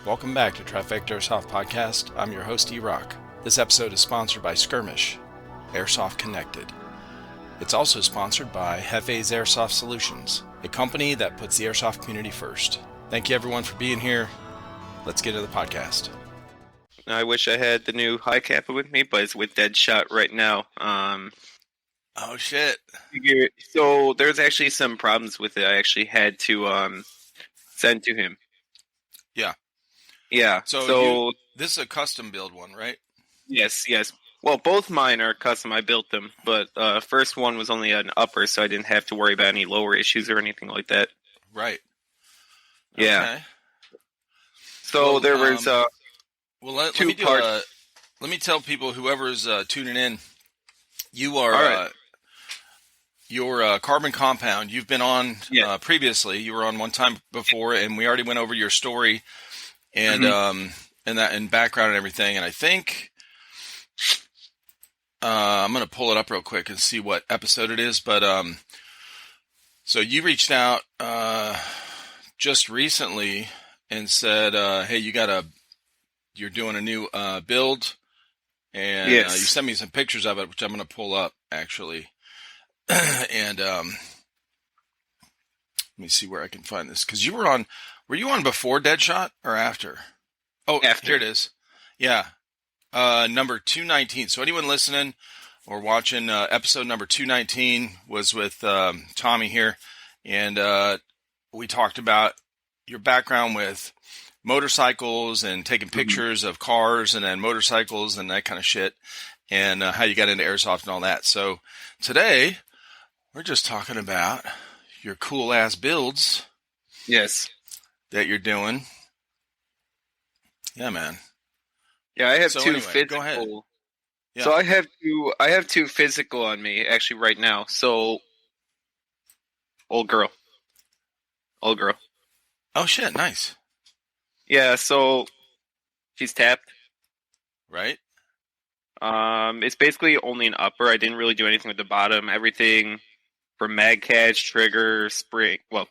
Welcome back to Trifecta Airsoft Podcast. I'm your host, E-Rock. This episode is sponsored by Skirmish, Airsoft Connected. It's also sponsored by Hefe's Airsoft Solutions, a company that puts the airsoft community first. Thank you everyone for being here. Let's get to the podcast. I wish I had the new high kappa with me, but it's with Deadshot right now. Oh shit. So there's actually some problems with it. I actually had to send to him. Yeah. Yeah. So this is a custom build one, right? Yes. Well, both mine are custom. I built them, but first one was only an upper, so I didn't have to worry about any lower issues or anything like that. Right. Yeah. Okay. So there was let two parts. Let me tell people, whoever's tuning in, you are right. your carbon compound. You've been on previously. You were on one time before, and we already went over your story and and that and background and everything. And I think I'm going to pull it up real quick and see what episode it is. But so you reached out just recently and said, "Hey, you're doing a new build," and you sent me some pictures of it, which I'm going to pull up actually. And let me see where I can find this, because were you on before Deadshot or after? Oh, after. Here it is. Yeah. Number 219. So anyone listening or watching, episode number 219 was with Tommy here, and we talked about your background with motorcycles and taking pictures of cars and then motorcycles and that kind of shit, and how you got into airsoft and all that. So today we're just talking about your cool ass builds. Yes. That you're doing. Yeah, man. Yeah, I have two anyway, physical. Go ahead. Yeah. So I have two physical on me actually right now. So old girl. Oh shit, nice. Yeah, so she's tapped. Right. It's basically only an upper. I didn't really do anything with the bottom. Everything from mag catch, trigger, spring. Well,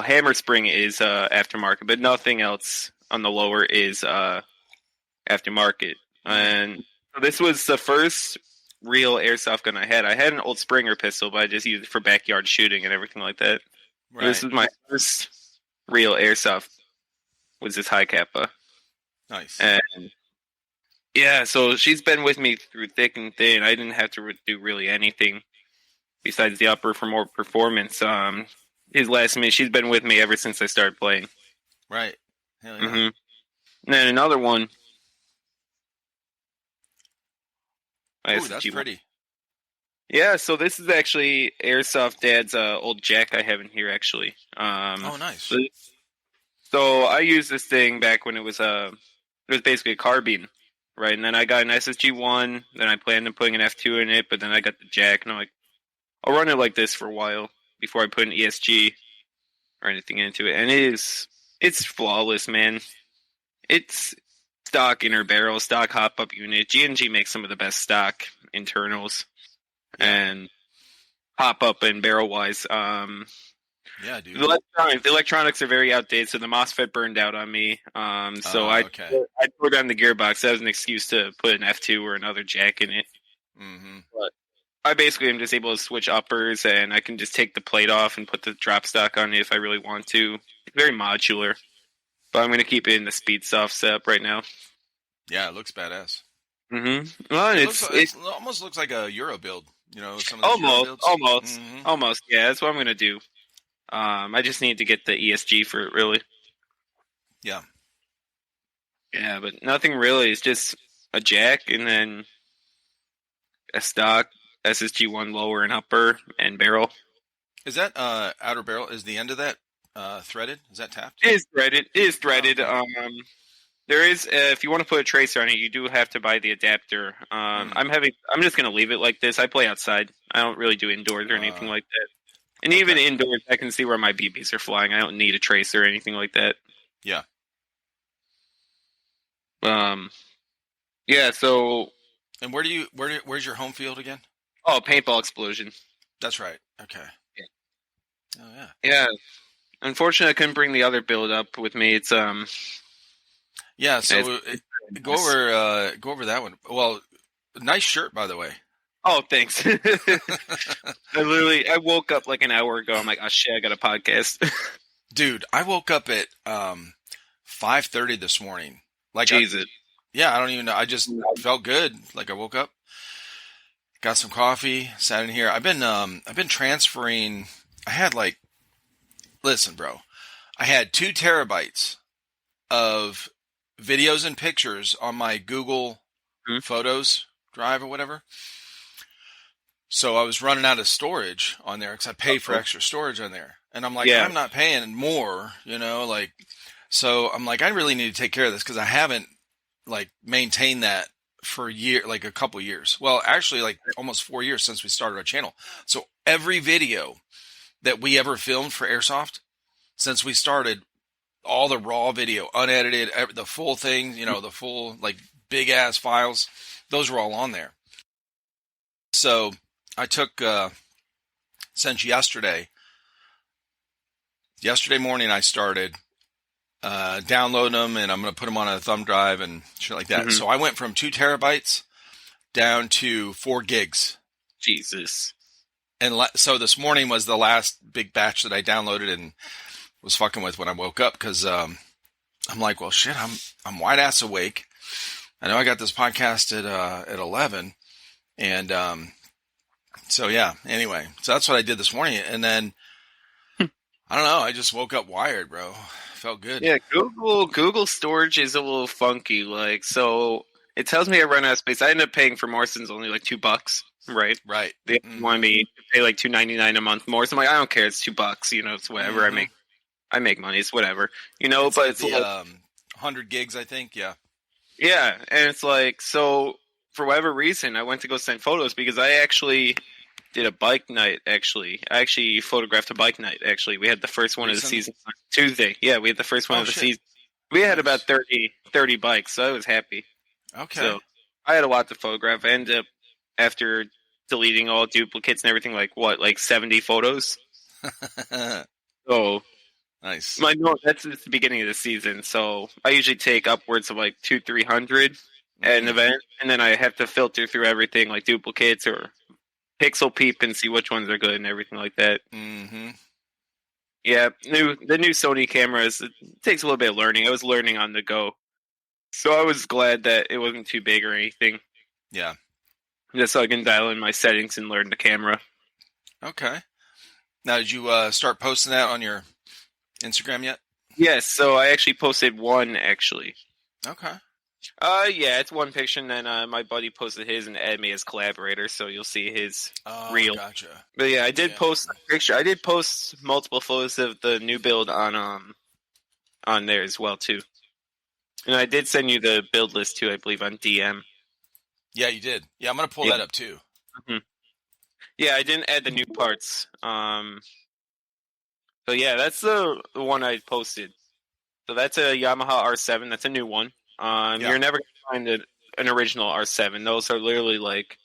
hammer spring is aftermarket, but nothing else on the lower is aftermarket. And this was the first real airsoft gun I had. I had an old Springer pistol, but I just used it for backyard shooting and everything like that. Right. This is my first real airsoft. Was this high kappa? Nice. And yeah, so she's been with me through thick and thin. I didn't have to do really anything besides the upper for more performance. His last minute, she's been with me ever since I started playing. Right. Hell yeah. And then another one. Ooh, that's pretty. Yeah, so this is actually Airsoft Dad's old jack I have in here, actually. Oh, nice. So I used this thing back when it was basically a carbine, right? And then I got an SSG-1, then I planned on putting an F2 in it, but then I got the jack, and I'm like, I'll run it like this for a while before I put an ESG or anything into it. And it's flawless, man. It's stock inner barrel, stock hop-up unit. G&G makes some of the best stock internals and hop-up and barrel-wise. Yeah, dude. The electronics are very outdated, so the MOSFET burned out on me. I tore down the gearbox. That was an excuse to put an F2 or another jack in it. Mm-hmm. But I basically am just able to switch uppers, and I can just take the plate off and put the drop stock on it if I really want to. It's very modular. But I'm going to keep it in the speed soft setup right now. Yeah, it looks badass. Mm-hmm. Well, it almost looks like a Euro build. You know, some of the Euro builds. Almost. Yeah, that's what I'm going to do. I just need to get the ESG for it, really. Yeah. Yeah, but nothing really. It's just a jack and then a stock SSG-1 lower and upper and barrel. Is that outer barrel? Is the end of that threaded? Is that tapped? It is threaded. Oh, okay. There is, if you want to put a tracer on it, you do have to buy the adapter. I'm just going to leave it like this. I play outside. I don't really do indoors or anything like that. And even indoors, I can see where my BBs are flying. I don't need a tracer or anything like that. Yeah. Yeah. So. And where's your home field again? Oh, Paintball Explosion. That's right. Okay. Yeah. Oh yeah. Yeah. Unfortunately, I couldn't bring the other build up with me. It's Yeah, so it's go over that one. Well, nice shirt, by the way. Oh, thanks. I woke up like an hour ago. I'm like, oh shit, I got a podcast. Dude, I woke up at 5:30 this morning. Like, Jesus. yeah, I don't even know. I just felt good. Like I woke up, got some coffee, sat in here. I've been transferring. I had like, listen, bro, I had 2 terabytes of videos and pictures on my Google Hmm? Photos drive or whatever. So I was running out of storage on there because I pay for extra storage on there. And I'm like, Yeah. I'm not paying more, like, so I'm like, I really need to take care of this because I haven't like maintained that for like a couple years. Well, actually like almost 4 years since we started our channel. So every video that we ever filmed for Airsoft since we started, all the raw video, unedited, the full thing, the full like big ass files, those were all on there. So I took, since yesterday morning I started downloading them, and I'm going to put them on a thumb drive and shit like that. Mm-hmm. So I went from 2 terabytes down to 4 gigs. Jesus. And so this morning was the last big batch that I downloaded and was fucking with when I woke up because I'm like, well, shit, I'm wide ass awake. I know I got this podcast at 11, and so yeah. Anyway, so that's what I did this morning, and then I don't know. I just woke up wired, bro. Felt good. Yeah, Google storage is a little funky. Like, so it tells me I run out of space. I ended up paying for Morrison's only like $2, right? Right. They want me to pay like $2.99 a month more. So I'm like, I don't care. It's $2. It's whatever. Mm-hmm. I make money. It's whatever. It's but like it's the like 100 gigs, I think. Yeah. Yeah, and it's like, so for whatever reason, I went to go send photos because I actually did a bike night. I actually photographed a bike night. Actually, we had the first one of the season Tuesday. Yeah, we had the first one of the season. We had about 30 bikes, so I was happy. Okay. So I had a lot to photograph. I ended up, after deleting all duplicates and everything, like 70 photos. So nice. That's the beginning of the season, so I usually take upwards of like 200-300 at an event, and then I have to filter through everything like duplicates or pixel peep and see which ones are good and everything like that. Mm-hmm. Yeah, the new Sony cameras, it takes a little bit of learning. I was learning on the go, so I was glad that it wasn't too big or anything. Yeah, just so I can dial in my settings and learn the camera. Okay. Now, did you start posting that on your Instagram yet? Yes, so I actually posted one, actually. Okay. Yeah, it's one picture, and then my buddy posted his and added me as collaborator, so you'll see his reel. Gotcha. But yeah, I did post a picture. I did post multiple photos of the new build on there as well, too. And I did send you the build list, too, I believe, on DM. Yeah, you did. Yeah, I'm going to pull that up, too. Mm-hmm. Yeah, I didn't add the new parts. So yeah, that's the one I posted. So that's a Yamaha R7. That's a new one. You're never going to find an original R7. Those are literally like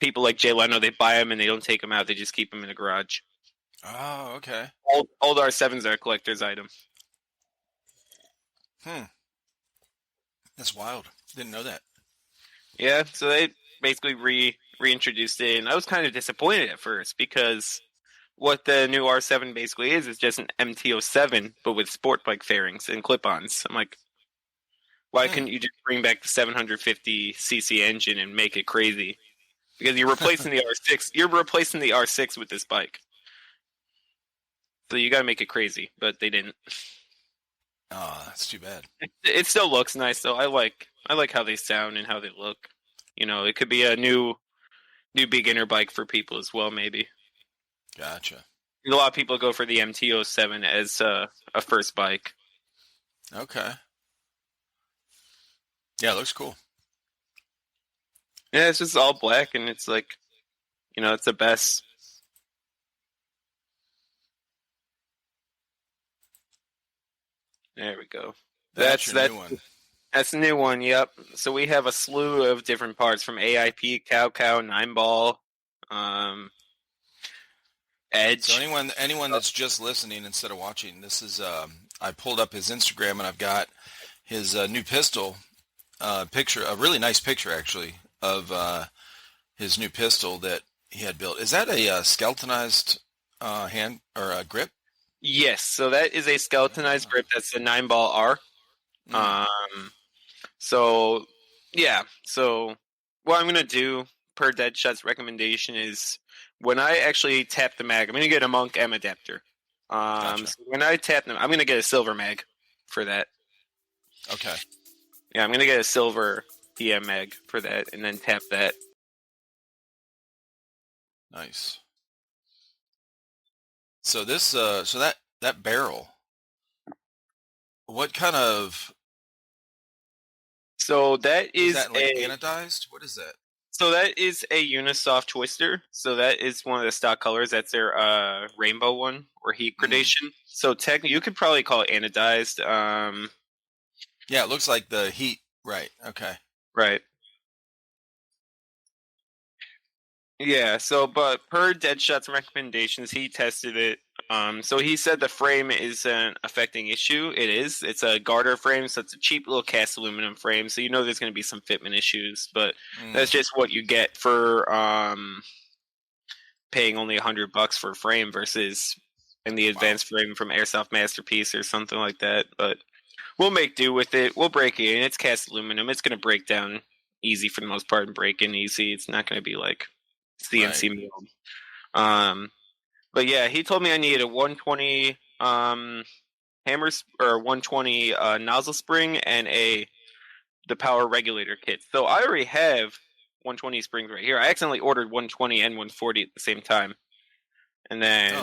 people like Jay Leno. They buy them and they don't take them out. They just keep them in the garage. Oh, okay. Old R7s are a collector's item. That's wild. Didn't know that. Yeah, so they basically reintroduced it, and I was kind of disappointed at first because what the new R7 basically is just an MT-07, but with sport bike fairings and clip-ons. I'm like, why couldn't you just bring back the 750cc engine and make it crazy? Because you're replacing the R6. You're replacing the R6 with this bike. So you gotta make it crazy, but they didn't. Oh, that's too bad. It still looks nice, though. I like how they sound and how they look. It could be a new beginner bike for people as well, maybe. Gotcha. A lot of people go for the MT-07 as a first bike. Okay. Yeah, it looks cool. Yeah, it's just all black, and it's like, it's the best. There we go. That's your new one. That's the new one, yep. So we have a slew of different parts from AIP, Cow, 9 Ball. Edge. So anyone that's just listening instead of watching, this is I pulled up his Instagram and I've got his new pistol picture, a really nice picture actually of his new pistol that he had built. Is that a skeletonized hand or a grip? Yes, so that is a skeletonized grip. That's a 9-ball R. Mm. So yeah, so what I'm gonna do per Deadshot's recommendation is when I actually tap the mag, I'm gonna get a Monk M adapter. Gotcha. So when I tap them, I'm gonna get a silver mag for that. Okay. Yeah, I'm gonna get a silver PM mag for that, and then tap that. Nice. So this so that barrel, what kind of So that is is that, like anodized? What is that? a Unisoft twister. So that is one of the stock colors. That's their rainbow one or heat gradation. So technically, you could probably call it anodized. Yeah, it looks like the heat. Right. Okay. Right. Yeah, so but per Deadshot's recommendations, he tested it. So he said the frame is an affecting issue. It is. It's a garter frame, so it's a cheap little cast aluminum frame. So you know there's going to be some fitment issues, but that's just what you get for paying only $100 for a frame versus in the advanced frame from Airsoft Masterpiece or something like that. But we'll make do with it. We'll break it in. It's cast aluminum. It's going to break down easy for the most part and break in easy. It's not going to be like CNC milled. But yeah, he told me I needed a 120 hammers or 120 nozzle spring and the power regulator kit. So I already have 120 springs right here. I accidentally ordered 120 and 140 at the same time, and then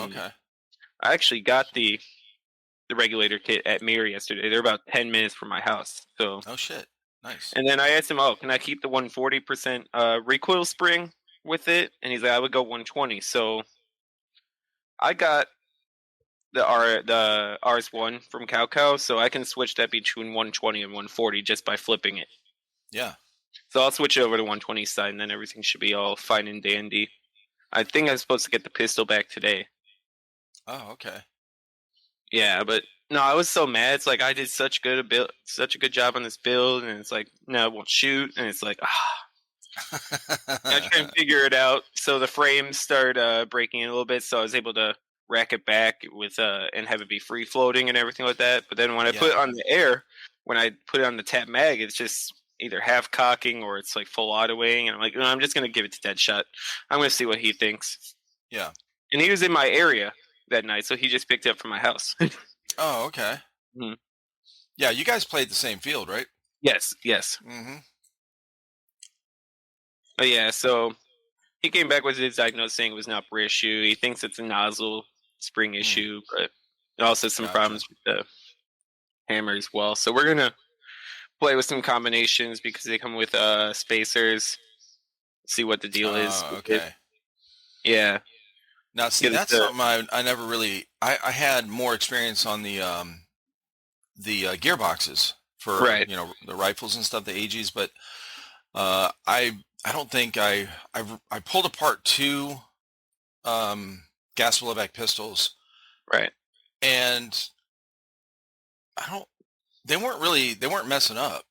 I actually got the regulator kit at Mir yesterday. They're about 10 minutes from my house. So Oh shit. Nice. and then I asked him, "Oh, can I keep the 140% recoil spring with it?" And he's like, "I would go 120." So I got the RS1 from Cow, so I can switch that between 120 and 140 just by flipping it. Yeah. So I'll switch it over to 120 side, and then everything should be all fine and dandy. I think I'm supposed to get the pistol back today. Oh, okay. Yeah, but no, I was so mad. It's like I did such a good job on this build, and it's like no, it won't shoot, and it's like I try and figure it out. So the frames start breaking in a little bit, so I was able to rack it back with and have it be free floating and everything like that. But then when I put it on the air, when I put it on the tap mag, it's just either half cocking or it's like full autoing, and I'm like, no, I'm just gonna give it to Deadshot. I'm gonna see what he thinks. Yeah. And he was in my area that night, so he just picked it up from my house. Oh, okay. Mhm. Yeah, you guys played the same field, right? Yes. Mm-hmm. But yeah, so he came back with his diagnosis saying it was an upper issue. He thinks it's a nozzle spring issue, but also some problems with the hammer as well. So we're gonna play with some combinations because they come with spacers. See what the deal is. Okay. Yeah. Now, see, that's something I never really. I had more experience on the gearboxes for the rifles and stuff, the AGs, but I don't think I pulled apart two gas blowback pistols, right, and they weren't messing up.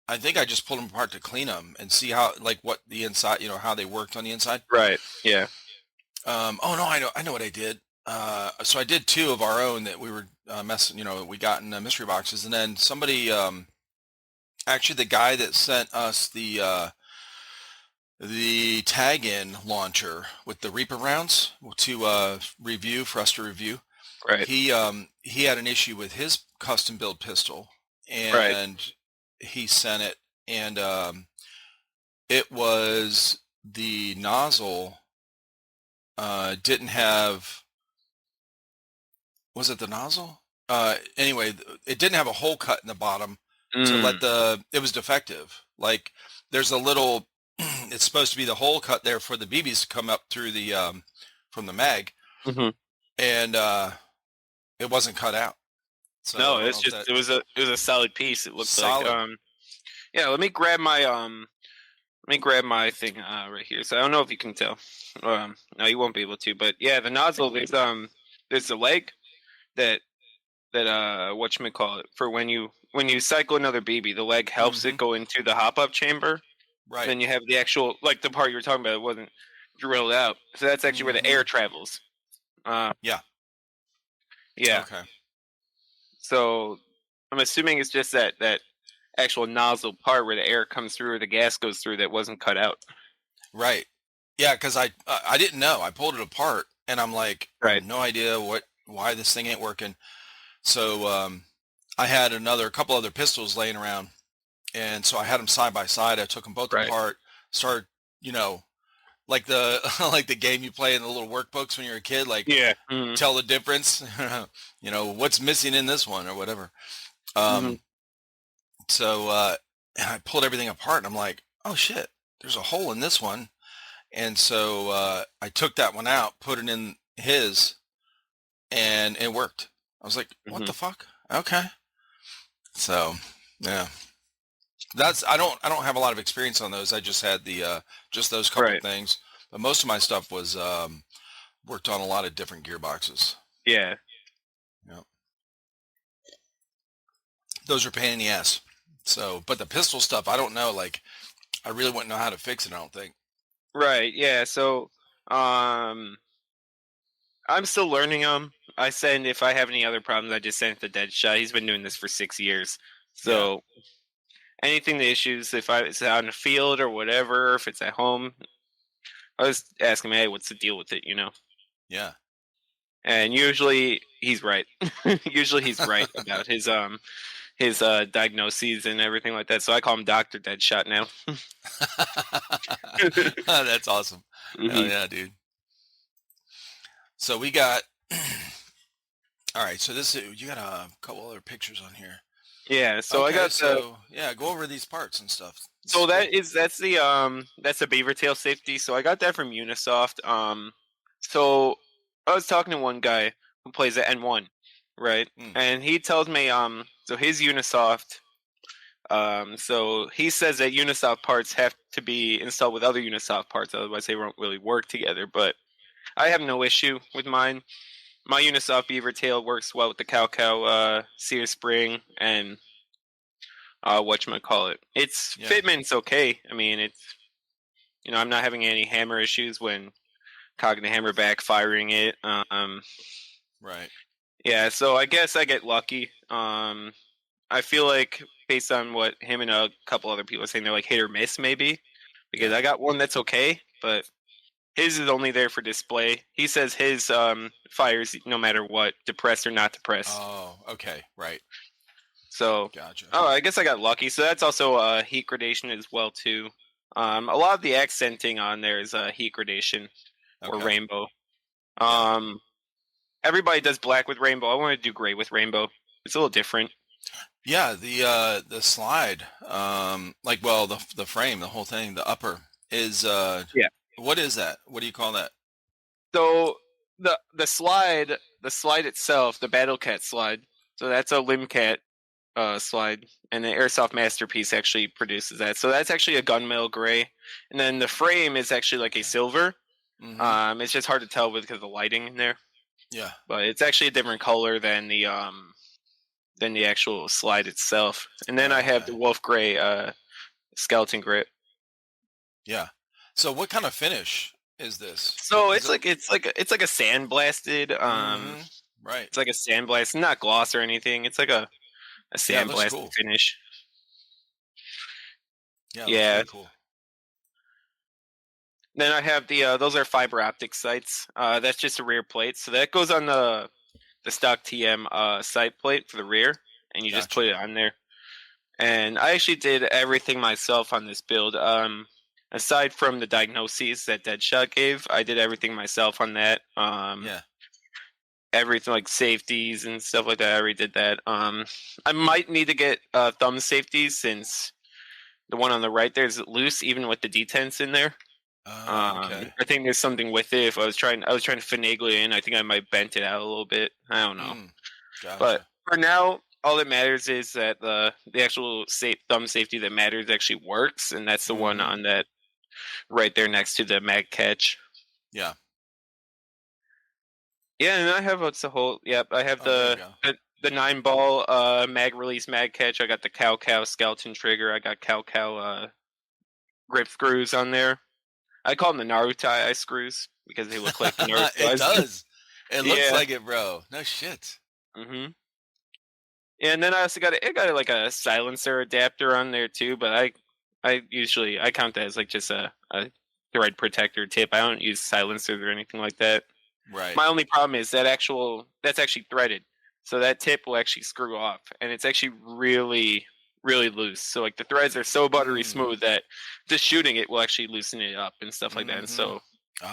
I think I just pulled them apart to clean them and see how, like, what the inside, how they worked on the inside. Right. Yeah. Oh no, I know what I did. So I did two of our own that we were messing, we got in mystery boxes, and then somebody, actually the guy that sent us the tag-in launcher with the Reaper rounds to review for us to review. Right. He had an issue with his custom build pistol, and he sent it, and it was the nozzle didn't have. Was it the nozzle? Anyway, it didn't have a hole cut in the bottom to let it was defective. Like there's a little, it's supposed to be the hole cut there for the BBs to come up through the, from the mag. Mm-hmm. And it wasn't cut out. So no, it's just, it was a solid piece. It looked solid. like, yeah, let me grab my, Let me grab my thing right here. So I don't know if you can tell. No, you won't be able to. But yeah, the nozzle is there's the leg that whatchamacallit, for when you cycle another baby, the leg helps Mm-hmm. it go into the hop up chamber. Right. Then you have the actual, like the part you were talking about, it wasn't drilled out. So that's actually where the Mm-hmm. air travels. Uh, Yeah. yeah. Okay. So I'm assuming it's just that actual nozzle part where the air comes through or the gas goes through that wasn't cut out. Right. Yeah, because I didn't know. I pulled it apart, and I'm like, I have Right. no idea why this thing ain't working. So I had a couple other pistols laying around, and so I had them side by side. I took them both Right. apart, started, like the like the game you play in the little workbooks when you're a kid, like Yeah. Mm-hmm. tell the difference, what's missing in this one or whatever. Mm-hmm. Um, so and I pulled everything apart, and I'm like, oh shit, there's a hole in this one. And so I took that one out, put it in his, and it worked. I was like, what Mm-hmm. the fuck? Okay. So yeah, I don't have a lot of experience on those. I just had the just those couple Right. things, but most of my stuff was worked on a lot of different gearboxes. Yeah. Yeah, those are pain in the ass. So, but the pistol stuff, I don't know. Like, I really wouldn't know how to fix it. I don't think. Right. Yeah. So, um, I'm still learning them. I send if I have any other problems, I just send it to Deadshot. He's been doing this for 6 years, Yeah, so anything the issues, if it's out in the field or whatever, if it's at home, I just ask him, hey, what's the deal with it? yeah. And usually he's right. Usually he's right about his diagnoses and everything like that. So I call him Doctor Deadshot now. That's awesome. Hell hmm yeah, dude. So we got. All right, so you got a couple other pictures on here. Yeah. So I Okay, got the so yeah, go over these parts and stuff. This is so cool. that's the beaver tail safety. So I got that from Unisoft. So I was talking to one guy who plays at N1, right? Mm, And he tells me so his Unisoft so he says that Unisoft parts have to be installed with other Unisoft parts, otherwise they won't really work together. But I have no issue with mine. My Unisoft beaver tail works well with the Cow Sear spring and whatchamacallit. Its yeah, fitment's okay. I mean, I'm not having any hammer issues when cocking the hammer back, firing it. right. Yeah, so I guess I get lucky. I feel like based on what him and a couple other people are saying, they're like hit or miss maybe. Because Yeah. I got one that's okay, but his is only there for display. He says his fires no matter what, depressed or not depressed. Oh, okay, right. So, Gotcha. oh, I guess I got lucky. So that's also heat gradation as well too. A lot of the accenting on there is heat gradation or Okay. rainbow. Yeah. Um, Everybody does black with rainbow. I want to do gray with rainbow. It's a little different. Yeah, the slide, like well, the frame, the whole thing, the upper is Yeah. what is that? What do you call that? So the slide itself, the Battle Cat slide. So that's a Limcat slide, and the Airsoft Masterpiece actually produces that. So that's actually a gunmetal gray, and then the frame is actually like a silver. Mm-hmm. It's just hard to tell because of the lighting in there, Yeah. but it's actually a different color than the actual slide itself. And then I Oh, have okay. the Wolf Gray skeleton grip. Yeah. So what kind of finish is this? So Is it? it's like a sandblasted Mm-hmm. Right. it's like a sandblast, not gloss or anything. It's like a Yeah, it looks sandblasted cool. finish. Yeah, it looks Yeah. really cool. Then I have the those are fiber optic sights. That's just a rear plate, so that goes on the stock TM sight plate for the rear, and you just put Gotcha. it on there. And I actually did everything myself on this build. Aside from the diagnoses that Deadshot gave, I did everything myself on that. Yeah. Everything like safeties and stuff like that. I already did that. I might need to get thumb safeties since the one on the right there is loose, even with the detents in there. Oh, okay. I think there's something with it. If I was trying to finagle it in. I think I might bent it out a little bit. I don't know. Mm. But Gotcha. for now, all that matters is that the actual thumb safety that matters actually works, and that's the one Mm-hmm. on that right there next to the mag catch. Yeah. Yeah, and I have what's the whole. Yep, I have Oh, there you go. the 9-ball mag release mag catch. I got the cow skeleton trigger. I got cow grip screws on there. I call them the Naruto eye screws because they look like the Naruto It eyes. does. It looks Yeah. like it, bro. No shit. Mm-hmm. And then I also got like a silencer adapter on there too, but I usually I count that as like just a thread protector tip. I don't use silencers or anything like that. Right. My only problem is that's actually threaded, so that tip will actually screw off, and it's actually really really loose. So like the threads are so buttery smooth that just shooting it will actually loosen it up and stuff like that. And so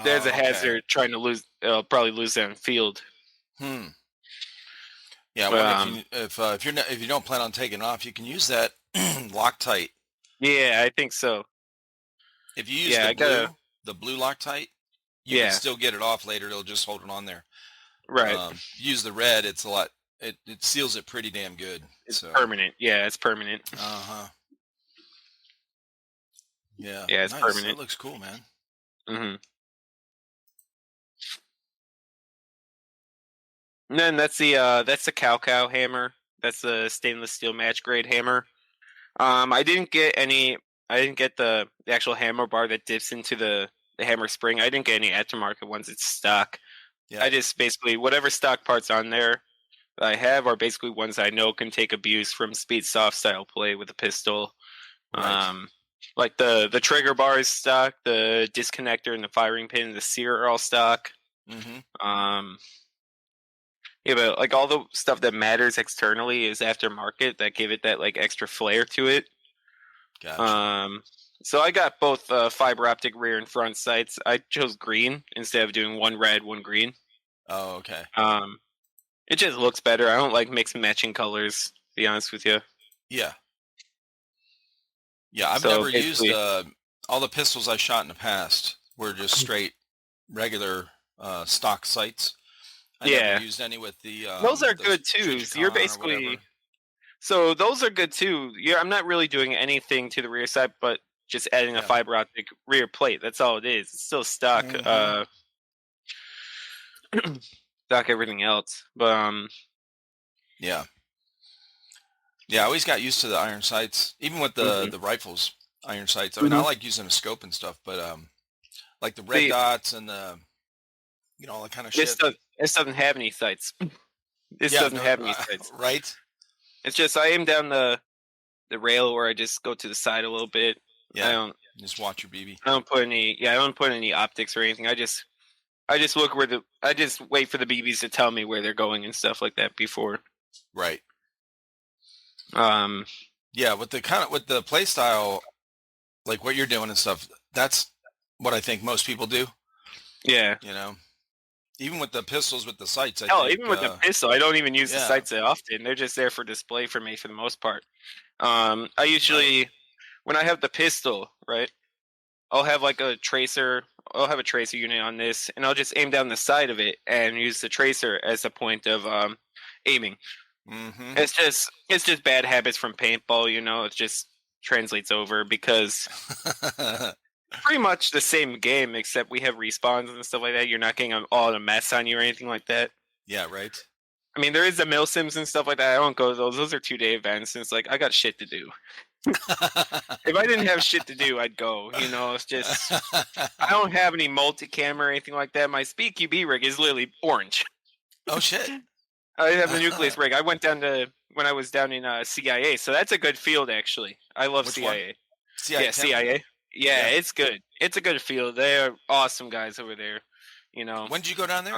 there's a Oh, okay. hazard trying to probably lose that in field. Yeah, I wonder if you don't plan on taking it off, you can use that Loctite. Yeah, I think so. If you use the blue Loctite, you can still get it off later. It'll just hold it on there. Right. Use the red. It's a lot. It seals it pretty damn good. It's permanent. Yeah, it's permanent. Yeah. Yeah, it's permanent. That looks cool, man. Mm-hmm. And then that's the cow hammer. That's the stainless steel match grade hammer. I didn't get the actual hammer bar that dips into the hammer spring. I didn't get any aftermarket ones. It's stock. Yeah. I just basically whatever stock parts on there that I have are basically ones I know can take abuse from speed soft style play with a pistol. Right. Like the trigger bar is stock, the disconnector and the firing pin and the sear are all stock. Mm-hmm. Yeah, but like all the stuff that matters externally is aftermarket that give it that like extra flair to it. Gotcha. So I got both fiber optic rear and front sights. I chose green instead of doing one red, one green. Oh, okay. It just looks better. I don't like mix and matching colors, to be honest with you. Yeah. Yeah, I've never used all the pistols I shot in the past were just straight regular stock sights. I never used any with the those are good too. So you're basically those are good too. I'm not really doing anything to the rear side, but just adding a fiber optic rear plate. That's all it is. It's still stock. Stock everything else, but yeah. I always got used to the iron sights, even with the rifles iron sights. I mean, I like using a scope and stuff, but like the red dots and the all that kind of shit. This doesn't have any sights. This doesn't have any sights. Right. It's just I aim down the rail where I just go to the side a little bit. Yeah. I don't just watch your BB. I don't put any optics or anything. I just look I just wait for the BBs to tell me where they're going and stuff like that before. Right. Yeah, with the play style, like what you're doing and stuff, that's what I think most people do. Yeah. Even with the pistols with the sights. Even with the pistol, I don't even use the sights that often. They're just there for display for me for the most part. I usually, when I have the pistol, right, I'll have like a tracer. I'll have a tracer unit on this, and I'll just aim down the side of it and use the tracer as a point of aiming. Mm-hmm. It's just bad habits from paintball. It just translates over because pretty much the same game, except we have respawns and stuff like that. You're not getting all the mess on you or anything like that. Yeah, right. I mean, there is the mill sims and stuff like that. I don't go to those. Those are 2-day events, and it's like I got shit to do. If I didn't have shit to do, I'd go. It's just I don't have any multicam or anything like that. My speed QB rig is literally orange. Oh shit! I have the nucleus rig. I went down when I was down in CIA, so that's a good field actually. I love CIA. CIA. Yeah, CIA. Yeah, it's good. It's a good field. They're awesome guys over there. When did you go down there?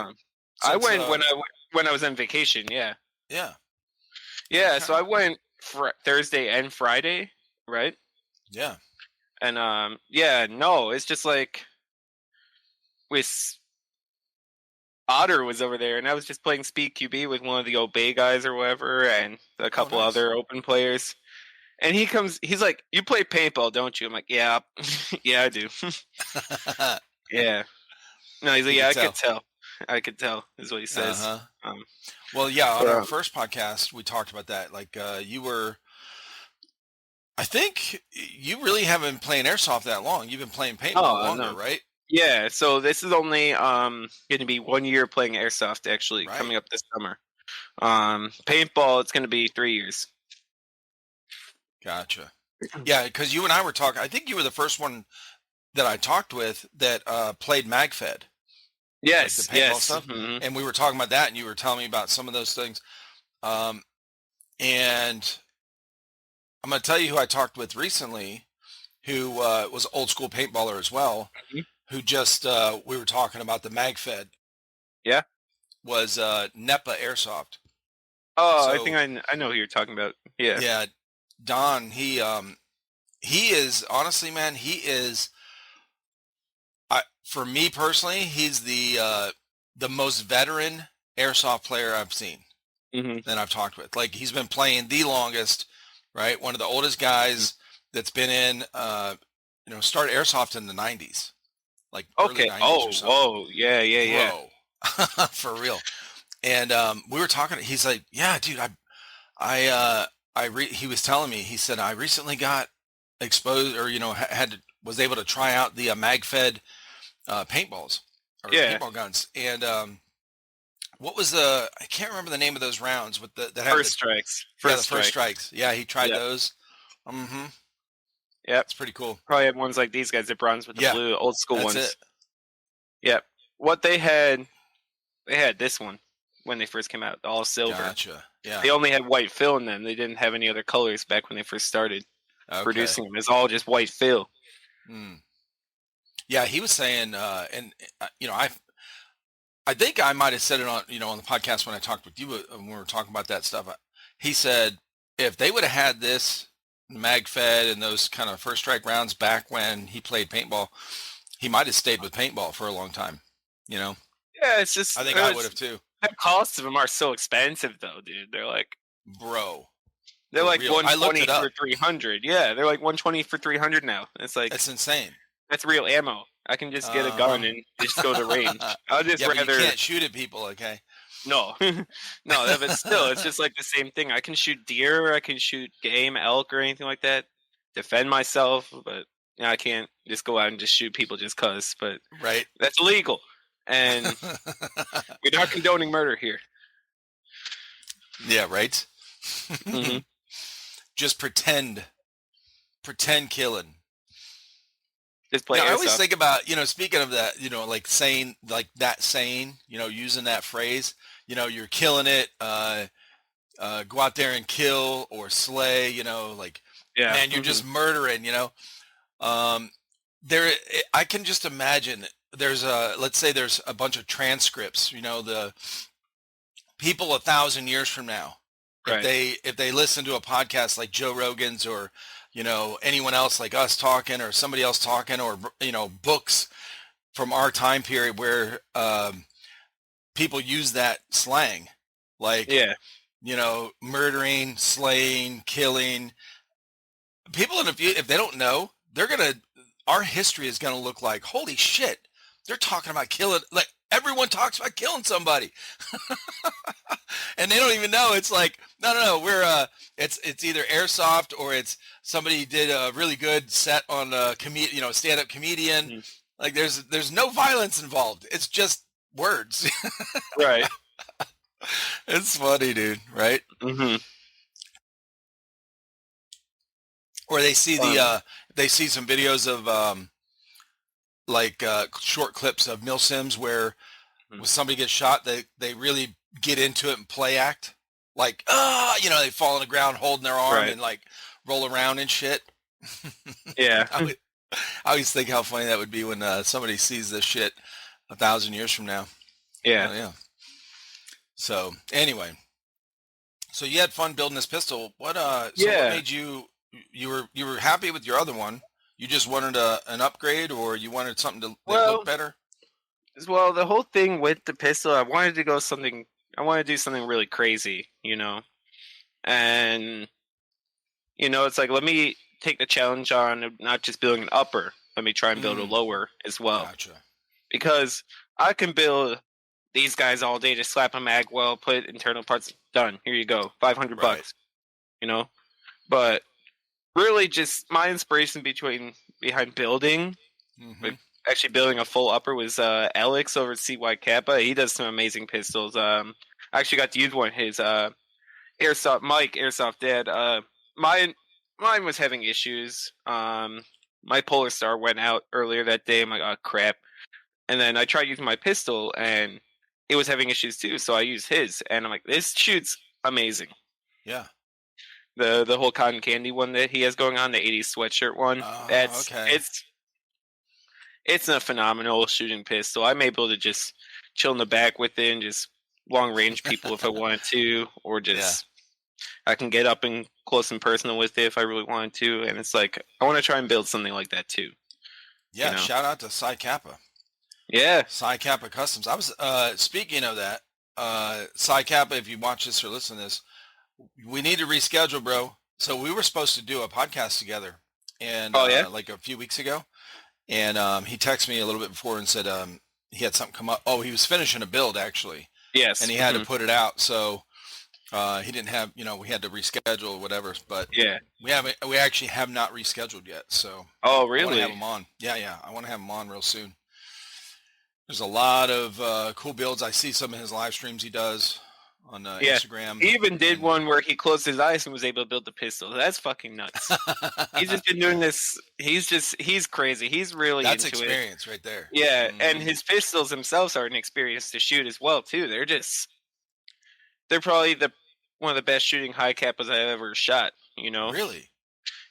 I went when I was on vacation. Yeah. Yeah. Yeah. Okay. So I went Thursday and Friday, right? Yeah. And it's just like with Otter was over there, and I was just playing Speed QB with one of the Obey guys or whatever, and a couple other open players. And he's like, "You play paintball, don't you?" I'm like, "Yeah, yeah, I do." Yeah. No, he's like, "Yeah, I could tell," is what he says. Well, yeah, on our first podcast, we talked about that. Like, you were I think you really haven't been playing airsoft that long. You've been playing paintball Oh longer, no. right? Yeah, so this is only going to be 1 year playing airsoft actually Right. coming up this summer. Paintball it's going to be 3 years. Gotcha. Yeah, because you and I were talking. I think you were the first one that I talked with that played MagFed, like the Yes, paintball yes. stuff, and we were talking about that, and you were telling me about some of those things. Um, and I'm going to tell you who I talked with recently, who was an old school paintballer as well, Mhm. who just we were talking about the MagFed Yeah. was NEPA Airsoft. Oh, I think So I know who you're talking about. Yeah. yeah, Don, he is honestly, man, he is. For me personally, he's the most veteran airsoft player I've seen Hmm. that I've talked with. Like he's been playing the longest, right? One of the oldest guys that's been in, started airsoft in the '90s, like early Okay. '90s or Oh, something, whoa. Yeah, yeah, yeah. bro, for real. And we were talking. He's like, "Yeah, dude, I, he was telling me. He said I recently got exposed, or was able to try out the MagFed paintballs or Yeah. paintball guns. And what was the? I can't remember the name of those rounds with the that have First the strikes. yeah the First first strike. strikes. Yeah, he tried Yep. those. Mm-hmm. Yep. It's pretty cool. Probably had ones like these guys, the bronze with the Yeah, blue, old school that's it. ones. Yep. What they had this one when they first came out, all silver. Gotcha. Yeah. They only had white fill in them. They didn't have any other colors back when they first started Okay. producing them. It's all just white fill. Mm. Yeah, he was saying, and I think I might have said it on the podcast when I talked with you when we were talking about that stuff. He said if they would have had this MagFed and those kind of first strike rounds back when he played paintball, he might have stayed with paintball for a long time. You know, Yeah, it's just I think I would have too, the costs of them are so expensive though, dude. bro. They're For like real. I looked 120 it for up. 300. Yeah, they're like 120 for 300 now. It's like It's insane. that's real ammo. I can just get a Uh gun and just go to range. huh. I'll just Yeah, but you rather can't shoot at people. Okay. no, no. But still, it's just like the same thing. I can shoot deer, I can shoot game, elk, or anything like that. Defend myself, but I can't just go out and just shoot people just cause. But Right. that's illegal, and we're not condoning murder here. Yeah. Right. Hmm. Just pretend killing. Just play Now, I always airsoft. think about, speaking of that, like saying, like that saying, using that phrase, you're killing it, go out there and kill or slay, like, Yeah. man, you're Hmm. just murdering, um, there, I can just imagine let's say there's a bunch of transcripts, the people 1,000 years from now, Right. if they listen to a podcast like Joe Rogan's or anyone else like us talking or somebody else talking or books from our time period where people use that slang like Yeah. murdering, slaying, killing people in if they don't know, they're gonna our history is gonna look like holy shit, they're talking about killing, like everyone talks about killing somebody. And they don't even know. It's like, no, we're it's either airsoft or it's somebody did a really good set on a stand-up comedian. Mhm. Like there's no violence involved. It's just words. Right. It's funny, dude, right? Hmm. Or they see Um, they see some videos of like short clips of Mill Sims where when somebody gets shot, they really get into it and play act. Like, they fall on the ground holding their arm right. and like roll around and shit. Yeah. I always think how funny that would be when somebody sees this shit 1,000 years from now. Yeah. Yeah. So anyway, so you had fun building this pistol. So what Yeah. made you were happy with your other one? You just wanted an upgrade, or you wanted something that looked Well, better? the whole thing with the pistol, I wanted to go something. I wanted to do something really crazy, and it's like let me take the challenge on not just building an upper. Let me try and build a Mm, lower as well, gotcha. because I can build these guys all day. Just slap a mag well, put internal parts. Done. Here you go. 500 Right. bucks. You know, but really just my inspiration behind building, Mm-hmm. like actually building a full upper was Alex over at CY Kappa. He does some amazing pistols. I actually got to use one of his Airsoft Mike, Airsoft Dad. Mine mine was having issues. My Polar Star went out earlier that day. I'm like, oh crap. And then I tried using my pistol and it was having issues too, so I used his and I'm like, this shoots amazing. Yeah. The whole cotton candy one that he has going on, the 80s sweatshirt one. Oh, That's okay. it's a phenomenal shooting pistol. I'm able to just chill in the back with it and just long range people if I wanted to, or Yeah. just I can get up and close and personal with it if I really wanted to. And it's like I want to try and build something like that too. You Yeah. know? Shout out to Psi Kappa. Yeah. Psi Kappa Customs. I was speaking of that. Psi Kappa, if you watch this or listen to this, we need to reschedule, bro. So we were supposed to do a podcast together, and Oh yeah. like a few weeks ago, and he texted me a little bit before and said he had something come up. Oh, he was finishing a build actually, Yes. and he had to put it out. So he didn't have, we had to reschedule whatever. But Yeah. we actually have not rescheduled yet. So Oh I want to have really? him on. Yeah, I want to have him on real soon. There's a lot of cool builds. I see some of his live streams he does on Yeah. Instagram. He even did and- one where he closed his eyes and was able to build the pistol. That's fucking nuts. He's just been doing this. He's crazy. He's really That's into it. experience right there. Yeah, Mhm. and his pistols themselves are an experience to shoot as well too. They're probably one of the best shooting high capas I've ever shot. You know. Really?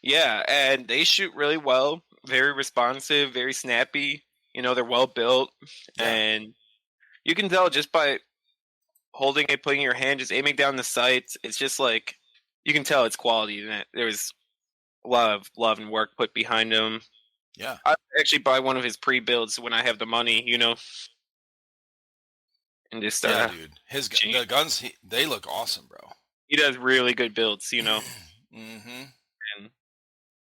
Yeah, and they shoot really well. Very responsive. Very snappy. You know, they're well built, Yeah. and you can tell just by holding it, putting your hand, just aiming down the sights. It's just like you can tell it's quality. And that there's a lot of love and work put behind them. Yeah. I actually buy one of his pre-builds when I have the money, you know, and just Yeah, dude. change. The guns they look awesome, bro. He does really good builds, you know, Mm-hmm. and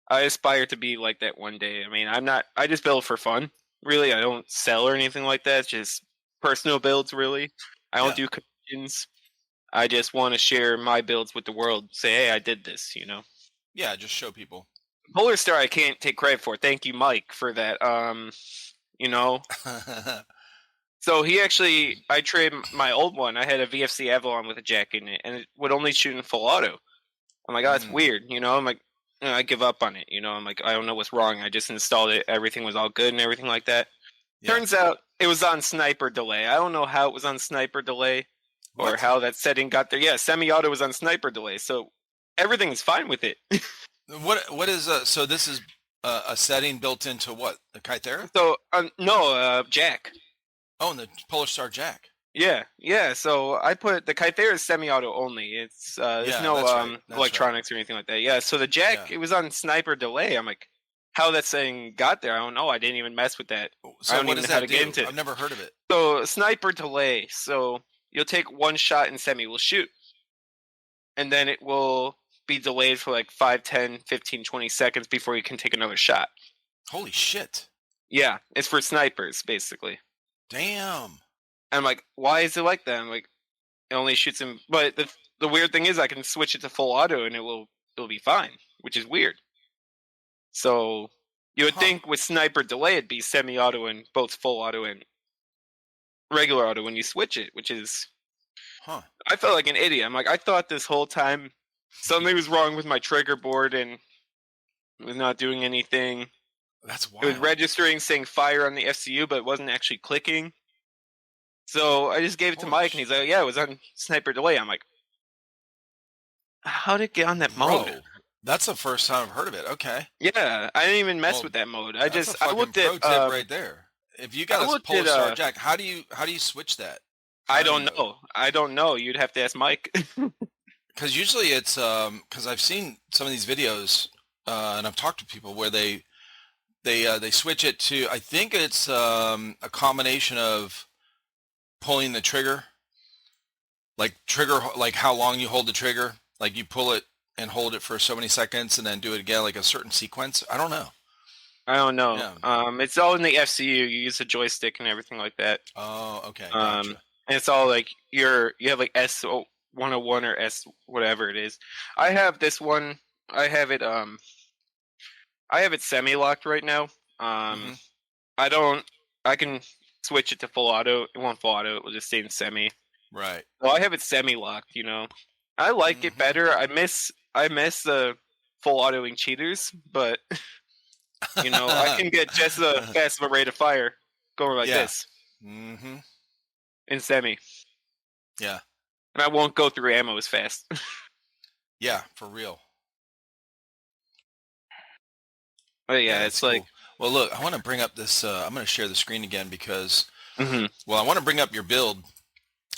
I aspire to be like that one day. I mean, I just build for fun. Really, I don't sell or anything like that. It's just personal builds, really. I don't do commissions. I just want to share my builds with the world. Say, hey, I did this, you know. Yeah, just show people. Polar Star, I can't take credit for. Thank you, Mike, for that. You know. So he actually, I traded my old one. I had a VFC Avalon with a jack in it, and it would only shoot in full auto. I'm like, oh, that's weird. You know, I'm like, I give up on it. You know, I'm like, I don't know what's wrong. I just installed it. Everything was all good and everything like that. Yeah. Turns out it was on sniper delay. I don't know how it was on sniper delay or What? how that setting got there. Yeah, semi-auto was on sniper delay, so everything is fine with it. What is so this is a setting built into what? The Kythera? So no, Jack. Oh, and the Polar Star Jack. Yeah. So I put the Kythera is semi-auto only. It's there's Yeah, no that's right. That's electronics or anything like that. Yeah. So the Jack, Yeah. it was on sniper delay. I'm like, how that setting got there? I don't know. I didn't even mess with that. So I don't what even does know how that to get do? into it. I've never heard of it. So sniper delay. So you'll take one shot and semi will shoot, and then it will be delayed for like 5, 10, 15, 20 seconds before you can take another shot. Holy shit! Yeah, it's for snipers basically. Damn. And I'm like, why is it like that? I'm like, it only shoots him. But the weird thing is, I can switch it to full auto and it'll be fine, which is weird. So you would think with sniper delay it'd be semi-auto and both full auto and regular auto when you switch it, which is. I felt like an idiot. I'm like, I thought this whole time something was wrong with my trigger board and it was not doing anything. That's wild. It was registering saying fire on the FCU, but it wasn't actually clicking. So I just gave it to Mike, and he's like, "Yeah, it was on sniper delay." I'm like, "How did it get on that mode?" Bro, that's the first time I've heard of it. Okay. Yeah, I didn't even mess with that mode. I That's a I fucking looked pro at tip right there. If you got a Polar Star Jack, how do you switch that? I don't know. I don't know. You'd have to ask Mike. Because usually it's because I've seen some of these videos and I've talked to people where they switch it to, I think it's a combination of pulling the trigger, like how long you hold the trigger, like you pull it and hold it for so many seconds and then do it again, like a certain sequence. I don't know. I don't know. Yeah. It's all in the FCU. You use a joystick and everything like that. Oh, okay. Gotcha. And it's all like you have like S101 or S whatever it is. I have this one. I have it I have it semi-locked right now. Mm-hmm. I don't. I can switch it to full auto. It won't full auto. It will just stay in semi. Right. Well, I have it semi-locked. I like it Mm-hmm. better. I miss the full autoing cheaters, but I can get just as fast of a rate of fire going like Yeah. this Mm-hmm. in semi, Yeah. and I won't go through ammo as fast. Yeah. For real. But Yeah, yeah, that's it's like, cool. Well, look, I want to bring up this. I'm going to share the screen again because, hmm well, I want to bring up your build,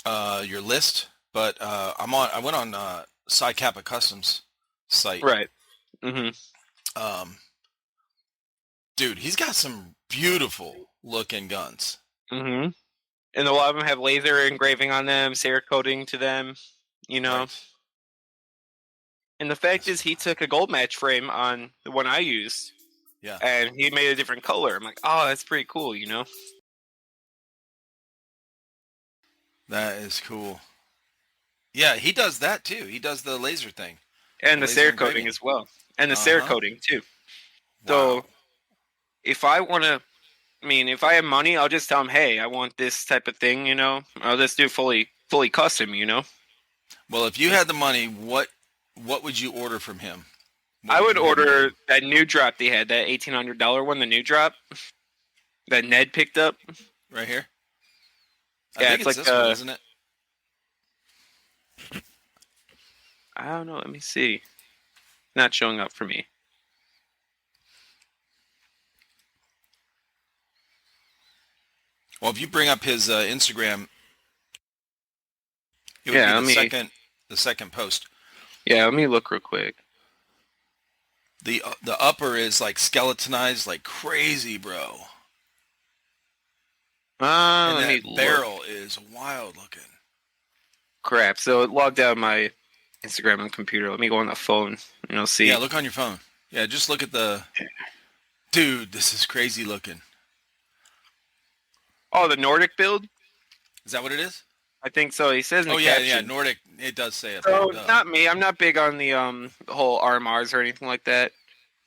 your list, but I went on Psi Kappa Customs site. right. hmm Um, dude, he's got some beautiful looking guns. hmm And a lot of them have laser engraving on them, Cerakoting to them. You know, Right. and the fact That's, is, he took a gold match frame on the one I used, yeah. and he made a different color. I'm like, oh, that's pretty cool. That is cool. Yeah, he does that too. He does the laser thing, And the the laser Cerakoting engraving. as well, and the Uh-huh. Cerakoting too. So Wow. if I want to, I mean, if I have money, I'll just tell him, hey, I want this type of thing. I'll just do fully custom. Well, if you had the money, what would you order from him? What I would would you have him order do? that new drop they had, that $1,800 one, the new drop that Ned picked up. Right here? I Yeah, think it's it's like this one, isn't it? I don't know. Let me see. Not showing up for me. Well, if you bring up his Instagram, it would be Yeah, the second post. let me look real quick. The upper is like skeletonized like crazy, bro. And Let me that look. barrel is wild looking. Crap. So it logged out of my Instagram on computer. Let me go on the phone and I'll Yeah, see. look on your phone. Yeah, just look at the dude. This is crazy looking. Oh, the Nordic build? Is that what it is? I think so. He says in Oh the yeah, yeah. caption. Nordic. It does say it there. So Duh. not me. I'm not big on the whole RMRs or anything like that.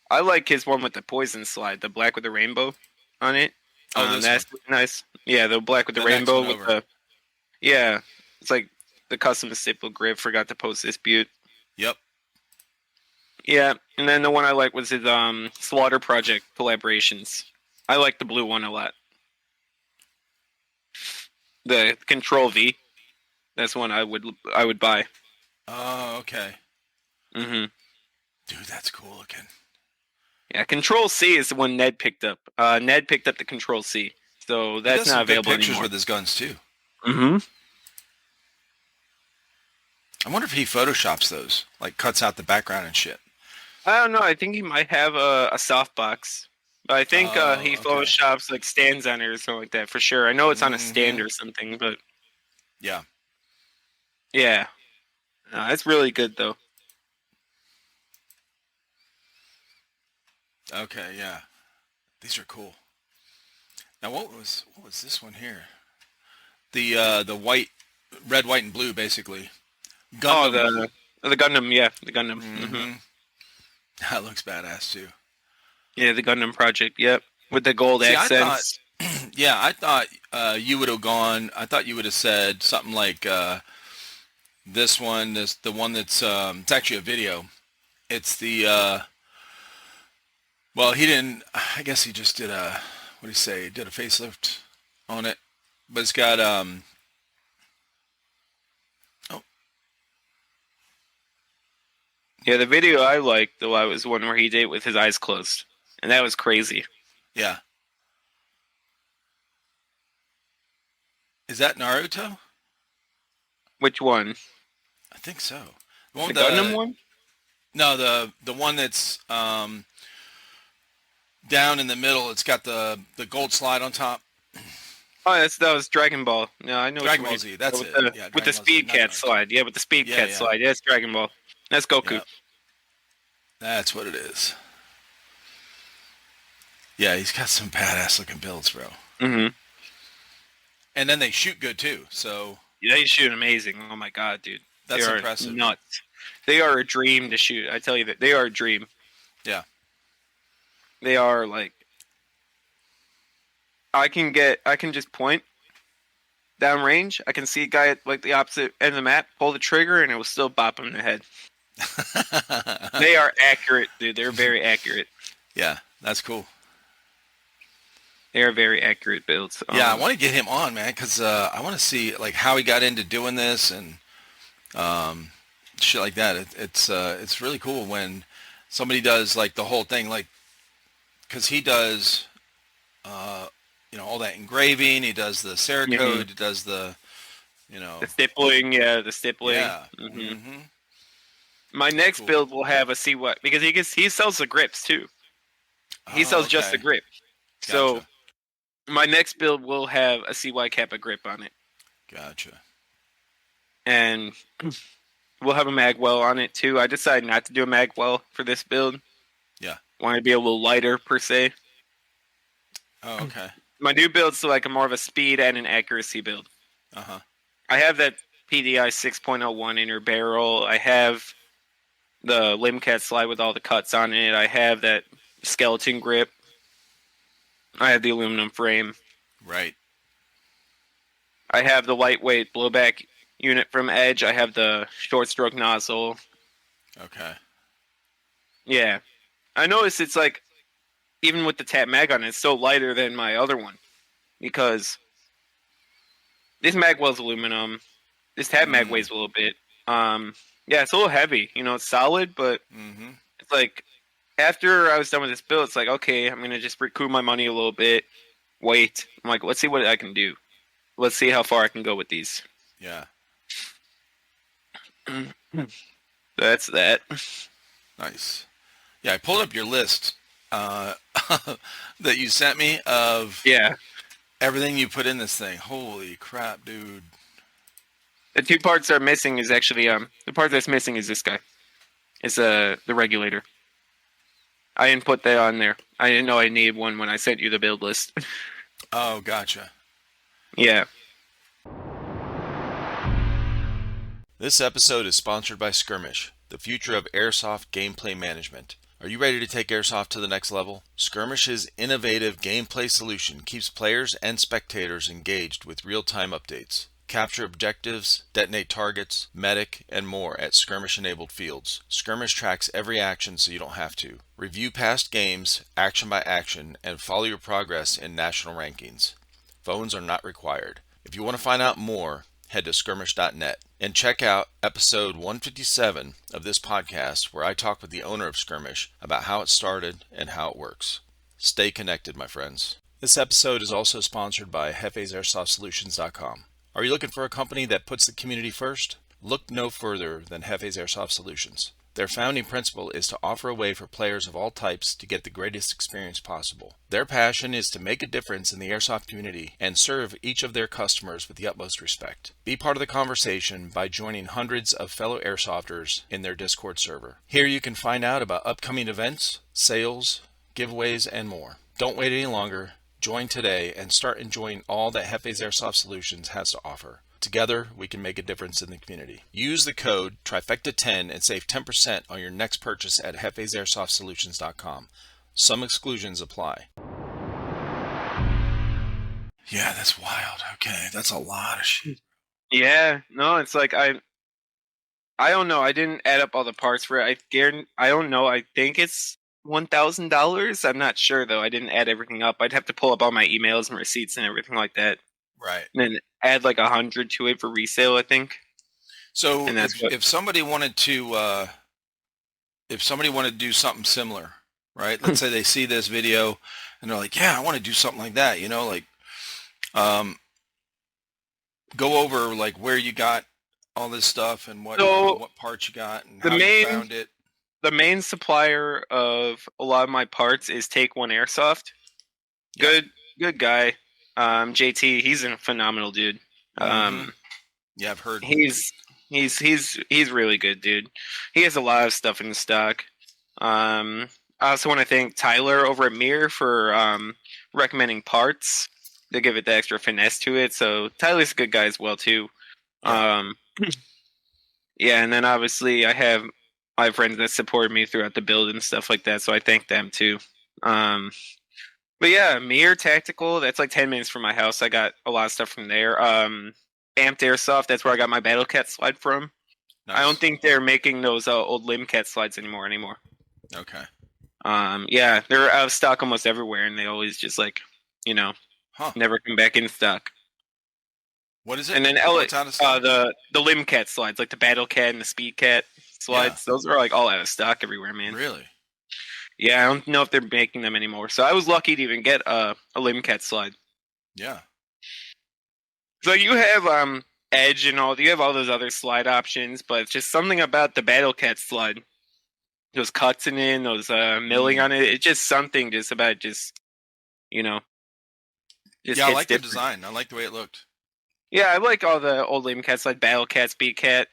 I like his one with the poison slide, the black with the rainbow on it. Oh, this one. That's nice. Yeah, the black with the The next rainbow one with over. the yeah. It's like the custom staple grip. Forgot to post this butte. Yep. Yeah, and then the one I like was his Slaughter Project collaborations. I like the blue one a lot. The Control V. That's one I would buy. Oh, okay. hmm Dude, that's cool looking. Yeah, Control C is the one Ned picked up. Ned picked up the Control C, so He that's does not some good available pictures anymore. with his guns too. hmm I wonder if he photoshops those, like cuts out the background and shit. I don't know. I think he might have a softbox, but I think he Oh, okay. photoshops like stands on it or something like that for sure. I know it's on a Mm-hmm. stand or something, but Yeah. yeah, no, it's really good though. Okay. Yeah. These are cool. Now, what was this one here? The white, red, white, and blue, basically. Oh, Gundam. the Gundam, yeah, the Gundam. Mm-hmm. That looks badass too. Yeah, the Gundam project. Yep, with the gold See, I thought, accents. yeah, I thought you would have gone. I thought you would have said something like this one, the one that's it's actually a video. It's the well, he didn't. I guess he just did a what do you say? Did a facelift on it, but it's got oh Yeah, the video I liked though, I was one where he did it with his eyes closed, and that was crazy. yeah. Is that Naruto? Which one? I think so. The one The with Gundam the one? no the one that's down in the middle. It's got the gold slide on top. Oh, that was Dragon Ball. No, I know which Dragon one. Ball Z. That's With it. the Yeah, with the Dragon Ball Z, Speed not Cat Naruto. slide. Yeah, with the Speed Yeah, Cat yeah, slide. Yeah, that's Dragon Ball. That's Goku. yeah. That's what it is. Yeah, he's got some badass looking builds, bro. hmm And then they shoot good too. So Yeah, they shoot amazing. Oh my god, dude, they that's are impressive. nuts. They are a dream to shoot. I tell you that they are a dream. Yeah. They are like I can just point downrange. I can see a guy at like the opposite end of the map, pull the trigger, and it will still bop him in the head. They are accurate, dude. They're very accurate. Yeah, that's cool. They are very accurate builds. Yeah, I want to get him on, man, because I want to see like how he got into doing this and shit like that. It's really cool when somebody does like the whole thing, like because he does all that engraving. He does the Cerakote. He does the the stippling. Yeah, the stippling. Yeah. Mm-hmm. Mm-hmm. My next build will have a CY because he sells the grips too. He sells just the grip. Gotcha. So my next build will have a CY Kappa grip on it. Gotcha. And we'll have a magwell on it too. I decided not to do a magwell for this build. Yeah. Want to be a little lighter per se. Oh, okay. My new build's like a more of a speed and an accuracy build. Uh-huh. I have that PDI 6.01 inner barrel. I have the Limcat slide with all the cuts on it. I have that skeleton grip. I have the aluminum frame. Right. I have the lightweight blowback unit from Edge. I have the short stroke nozzle. Okay. Yeah. I noticed it's like, even with the tap mag on it, it's so lighter than my other one. Because this magwell's aluminum. This tap mag weighs a little bit. Yeah, it's a little heavy. It's solid, but it's like, after I was done with this build, it's like, okay, I'm going to just recoup my money a little bit. Wait. I'm like, let's see what I can do. Let's see how far I can go with these. Yeah. That's that. Nice. Yeah, I pulled up your list that you sent me of everything you put in this thing. Holy crap, dude. The two parts that are missing is actually the part that's missing is this guy. It's the regulator. I didn't put that on there. I didn't know I needed one when I sent you the build list. Oh, gotcha. Yeah. This episode is sponsored by Skirmish, the future of Airsoft gameplay management. Are you ready to take Airsoft to the next level? Skirmish's innovative gameplay solution keeps players and spectators engaged with real-time updates. Capture objectives, detonate targets, medic, and more at skirmish-enabled fields. Skirmish tracks every action so you don't have to. Review past games, action by action, and follow your progress in national rankings. Phones are not required. If you want to find out more, head to skirmish.net and check out episode 157 of this podcast where I talk with the owner of Skirmish about how it started and how it works. Stay connected, my friends. This episode is also sponsored by JefesAirsoftSolutions.com. Are you looking for a company that puts the community first? Look no further than Jefes Airsoft Solutions. Their founding principle is to offer a way for players of all types to get the greatest experience possible. Their passion is to make a difference in the airsoft community and serve each of their customers with the utmost respect. Be part of the conversation by joining hundreds of fellow airsofters in their Discord server. Here you can find out about upcoming events, sales, giveaways, and more. Don't wait any longer. Join today and start enjoying all that Jefes Airsoft Solutions has to offer. Together, we can make a difference in the community. Use the code TRIFECTA10 and save 10% on your next purchase at JefesAirsoftSolutions.com. Some exclusions apply. Yeah, that's wild. Okay, that's a lot of shit. Yeah, no, it's like I don't know. I didn't add up all the parts for it. I don't know. I think it's $1,000. I'm not sure though. I didn't add everything up. I'd have to pull up all my emails and receipts and everything like that. Right. And then add like 100 to it for resale, I think. So if somebody wanted to do something similar, right? Let's say they see this video and they're like, yeah, I want to do something like that, go over like where you got all this stuff and what parts you got and how you found it. The main supplier of a lot of my parts is Take One Airsoft. Yeah. Good guy. JT, he's a phenomenal dude. Yeah, I've heard. He's really good, dude. He has a lot of stuff in stock. I also want to thank Tyler over at Mir for recommending parts to give it the extra finesse to it. So Tyler's a good guy as well too. Yeah, and then obviously I have friends that supported me throughout the build and stuff like that, so I thank them too. But yeah, Mir Tactical, that's like 10 minutes from my house. I got a lot of stuff from there. Amped Airsoft, that's where I got my Battle Cat slide from. I don't Nice. think they're making those old Limb Cat slides anymore. Okay. Yeah, they're out of stock almost everywhere, and they always just like, you know, Huh. never come back in stock. What is it? And then What's out of stock? the Limb Cat slides, like the Battle Cat and the Speed Cat Yeah. slides, those are like all out of stock everywhere, man. Really? Yeah, I don't know if they're making them anymore. So I was lucky to even get a Limb Cat slide. Yeah. So you have Edge and all, you have all those other slide options, but it's just something about the Battle Cat slide. Those cuts in, those milling on it, it's just something just about you know, just Yeah, I hits like the different. design. I like the way it looked. Yeah, I like all the old Limb Cats, like Battle Cat, Speed Cat.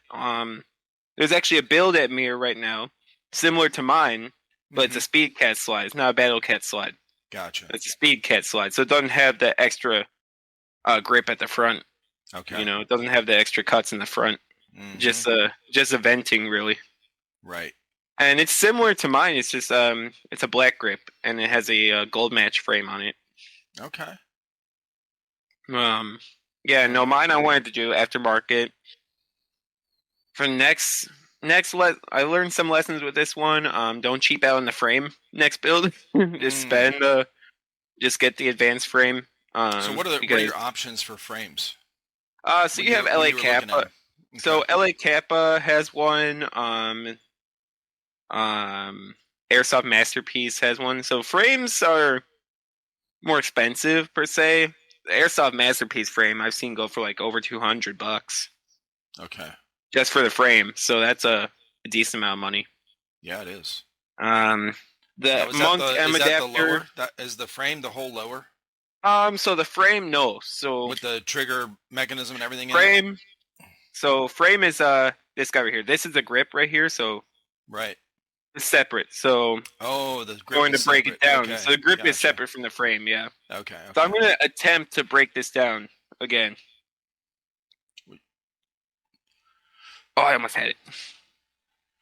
There's actually a build at Mir right now, similar to mine, but it's a Speed Cat slide. It's not a Battle Cat slide. Gotcha. It's a Speed Cat slide, so it doesn't have the extra grip at the front. Okay. You know, it doesn't have the extra cuts in the front. Just a venting really. Right. And it's similar to mine. It's just it's a black grip and it has a gold match frame on it. Okay. Yeah, no, mine I wanted to do aftermarket. For I learned some lessons with this one. Don't cheap out on the frame next build. Just get the advanced frame. So what are your options for frames? So you have LA Kappa. Okay. So LA Kappa has one. Airsoft Masterpiece has one. So frames are more expensive per se. The Airsoft Masterpiece frame I've seen go for like over $200. Okay. Just for the frame, so that's a decent amount of money. Yeah, it is. The Monk M adapter. Is the frame the whole lower? So the frame, no. So with the trigger mechanism and everything. Frame. In it? So frame is this guy right here. This is the grip right here. So right. It's separate. So the grip going to break it down. Okay. So the grip is separate from the frame. Yeah. Okay. So I'm going to attempt to break this down again. Oh, I almost had it.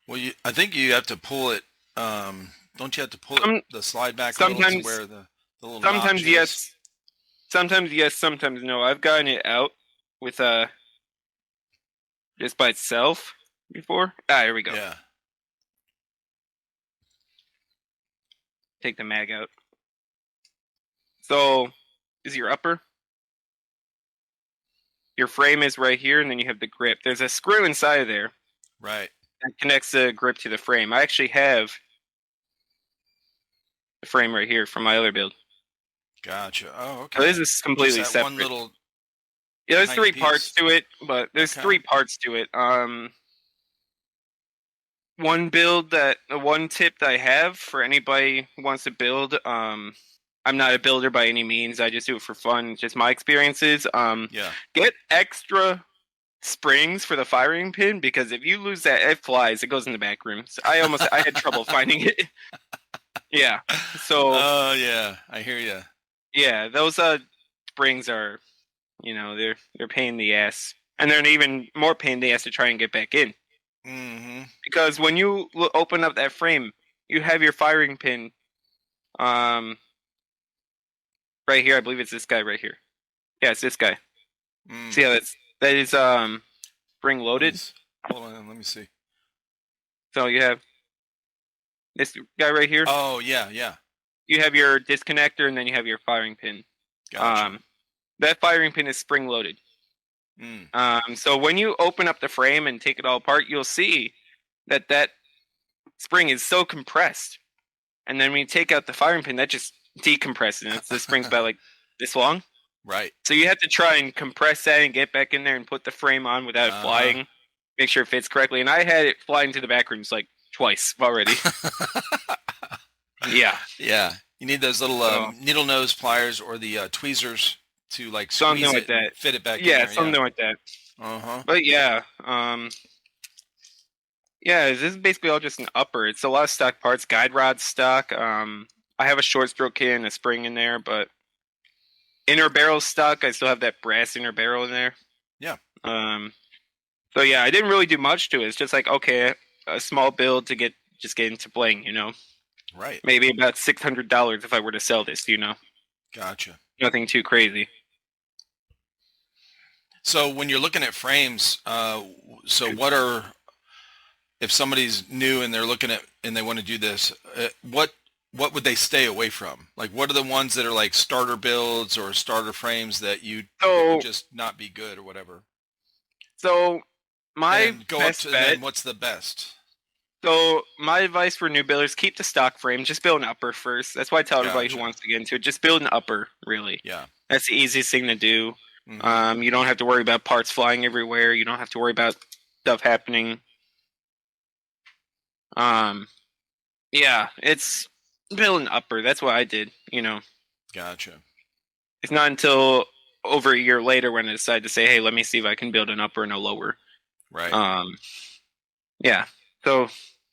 Well, I think you have to pull it. Don't you have to pull the slide back a little to where the little sometimes yes, sometimes yes, sometimes no. I've gotten it out with just by itself before. Here we go. Yeah. Take the mag out. So, is your upper? Your frame is right here, and then you have the grip. There's a screw inside of there. Right. That connects the grip to the frame. I actually have the frame right here from my other build. Gotcha. Oh, okay. So this is completely separate. One little. Yeah, there's three parts to it, but there's three parts to it. One tip that I have for anybody who wants to build. I'm not a builder by any means. I just do it for fun. Just my experiences. Get extra springs for the firing pin because if you lose that, it flies. It goes in the back room. So I had trouble finding it. Yeah. So. Oh yeah, I hear you. Yeah, those springs are, they're pain in the ass, and they're an even more pain in the ass to try and get back in. Mm-hmm. Because when you open up that frame, you have your firing pin. Right here, I believe it's this guy right here. Yeah, it's this guy. See how that is spring loaded. Hold on, let me see. So you have this guy right here. Oh yeah. You have your disconnector, and then you have your firing pin. Gotcha. That firing pin is spring loaded. So when you open up the frame and take it all apart, you'll see that spring is so compressed. And then when you take out the firing pin, that just decompresses. And the spring's about like this long. Right. So you have to try and compress that and get back in there and put the frame on without it flying. Make sure it fits correctly. And I had it fly into the back rooms like twice already. Yeah. Yeah. You need those little needle nose pliers or the tweezers to like squeeze something like that. And fit it back in there. Yeah, something like that. But yeah. Yeah, this is basically all just an upper. It's a lot of stock parts. Guide rod stock. I have a short stroke kit and a spring in there, but inner barrel stock. I still have that brass inner barrel in there. Yeah. So yeah, I didn't really do much to it. It's just like, okay, a small build to get into playing, Right. Maybe about $600 if I were to sell this. Gotcha. Nothing too crazy. So when you're looking at frames, so if somebody's new and they're looking at and they want to do this, what would they stay away from? Like, what are the ones that are like starter builds or starter frames that would So, just not be good or whatever? so And my then go up best to, and bet. then what's the best? So my advice for new builders: keep the stock frame. Just build an upper first. That's why I tell everybody who Gotcha. wants to get into it, just build an upper. Really, Yeah. that's the easiest thing to do. Mm-hmm. You don't have to worry about parts flying everywhere. You don't have to worry about stuff happening. Um, yeah, it's build an upper. That's what I did. Gotcha. It's not until over a year later when I decided to say, "Hey, let me see if I can build an upper and a lower." Right. Yeah. So,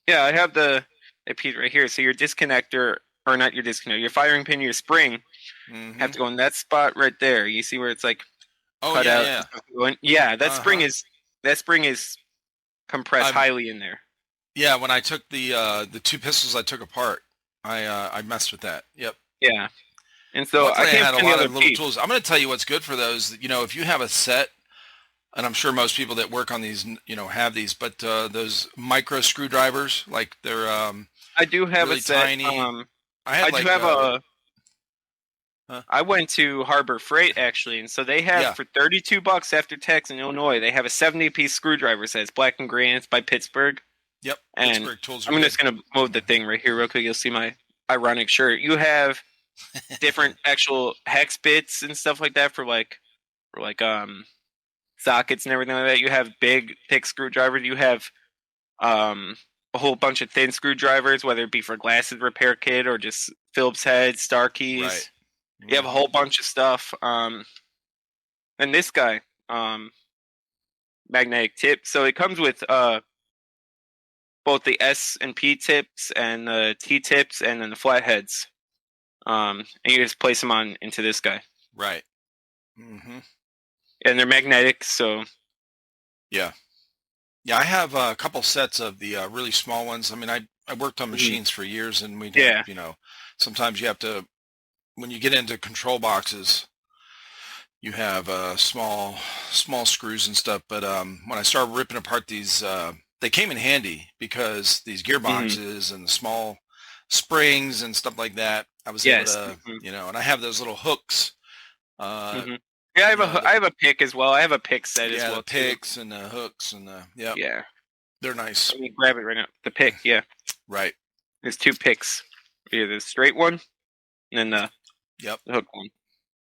yeah, I have the piece right here. So your disconnector, or not your disconnector, your firing pin, your spring, Mm-hmm. have to go in that spot right there. You see where it's like Oh cut out? yeah. Yeah, Uh-huh. that spring is compressed I've highly in there. Yeah, when I took the two pistols I took apart, I messed with that. Yep. Yeah. And so I Luckily, I can't had a find the lot other of little piece. tools. I'm going to tell you what's good for those. If you have a set, and I'm sure most people that work on these, have these, but those micro screwdrivers, like they're I do have a really set. tiny. I I had do like have a. huh? I went to Harbor Freight actually, and so they have Yeah. for $32 after tax in Illinois. They have a 70-piece screwdriver set. It's black and green. It's by Pittsburgh. Yep. And Pittsburgh tools are I'm good. just gonna move the thing right here real quick. You'll see my ironic shirt. You have different actual hex bits and stuff like that for sockets and everything like that. You have big thick screwdrivers. You have a whole bunch of thin screwdrivers, whether it be for glasses repair kit or just Phillips heads, star Right. keys. You have a Mm-hmm. whole bunch of stuff. And this guy, magnetic tip. So it comes with both the S and P tips and the T tips and then the flatheads. And you just place them on into this guy, Right. Mm-hmm. and they're magnetic. So Yeah. Yeah, I have a couple sets of the really small ones. I mean, I worked on machines for years, and we have, yeah, sometimes you have to, when you get into control boxes, you have small screws and stuff. But when I started ripping apart these, they came in handy because these hmm gearboxes and the small springs and stuff like that, I was able yes, to, and I have those little hooks, uh, hmm yeah. the I have a pick as well. I have a pick set as yeah, the well too. picks and the hooks and yep, Yeah, they're nice. let me grab it right now. The pick, yeah. Right. There's two picks. Yeah, the straight one and then Yep. the hook one.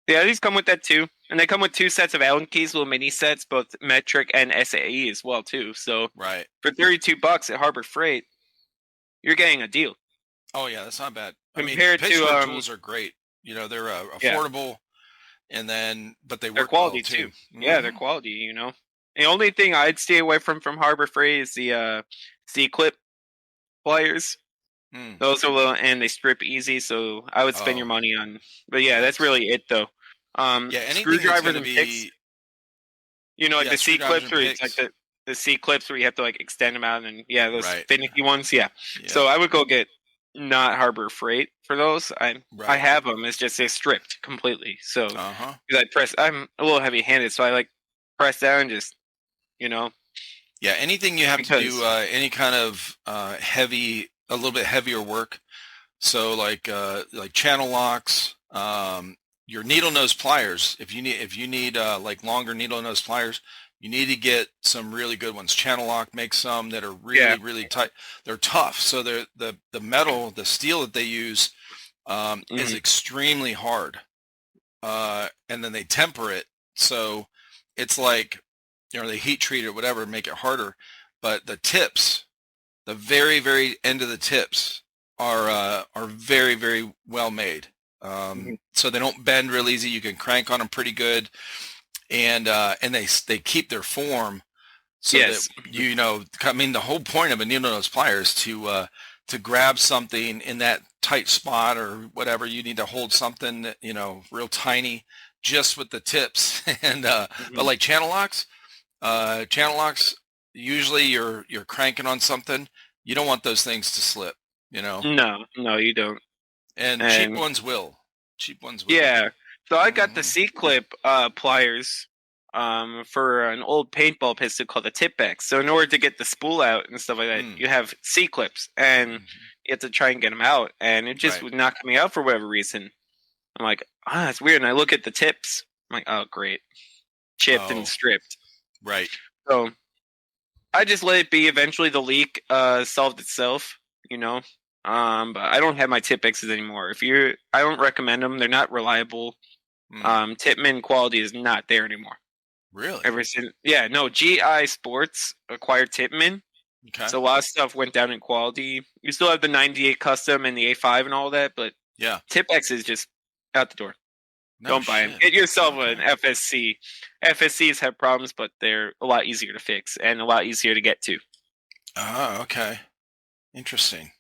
Yeah, these come with that too, and they come with two sets of Allen keys, little mini sets, both metric and SAE as well too. So Right. for $32 at Harbor Freight, you're getting a deal Oh yeah, that's not bad. I mean, compared to Pittsburgh tools are great. They're yeah, affordable, and then but they their work well quality too. too. Yeah, their quality. The only thing I'd stay away from Harbor Freight is the C clip pliers. Mm. Those are little and they strip easy, so I would spend your Oh, money on. But yeah, that's yes. really it though. Yeah, anything that's Screwdrivers going to and picks. be Like yeah, the C screwdrivers clips and where it's like picks. the C clips where you have to like extend them out and yeah, those Right. finicky ones. Yeah. Yep. So I would go get not Harbor Freight for those. I Right. have them. It's just they're stripped completely. So Uh-huh. because I'm a little heavy handed, so I like press down just you know Yeah, anything you have to do because any kind of a little bit heavier work. So like channel locks, your needle nose pliers. If you need like longer needle nose pliers, you need to get some really good ones. Channel Lock makes some that are yeah. really tight. They're tough. So the metal, the steel that they use is hmm extremely hard. And then they temper it. So it's like, they heat treat it or whatever, make it harder. But the tips, the very, very end of the tips are very, very well made. So they don't bend real easy. You can crank on them pretty good, and they keep their form so that Yes. I mean the whole point of a needle nose plier is to grab something in that tight spot or whatever. You need to hold something real tiny just with the tips and but hmm like channel locks usually you're cranking on something. You don't want those things to slip you know, No, you don't. and cheap And ones will. Cheap ones will. yeah, so I got the Hmm. C-clip pliers for an old paintball pistol called the Tip-X. So in order to get the spool out and stuff like that, Mm. you have C-clips, and Hmm. you have to try and get them out, and it just Right. was not coming out for whatever reason. I'm like, that's weird. And I look at the tips. I'm like, oh, great, chipped and Oh, stripped. right. So I just let it be. Eventually, the leak solved itself. You know, but I don't have my Tip-X's anymore. I don't recommend them. They're not reliable. Mm. Tipman quality is not there anymore. Really? Ever since, yeah, no, GI Sports acquired Tipman, Okay. so a lot of stuff went down in quality. You still have the 98 custom and the A5 and all that, but Yeah. Tip-X is just out the door. No Don't buy them. shit. Get yourself an Okay. FSC. FSCs have problems, but they're a lot easier to fix and a lot easier to get to. Oh, okay. Interesting.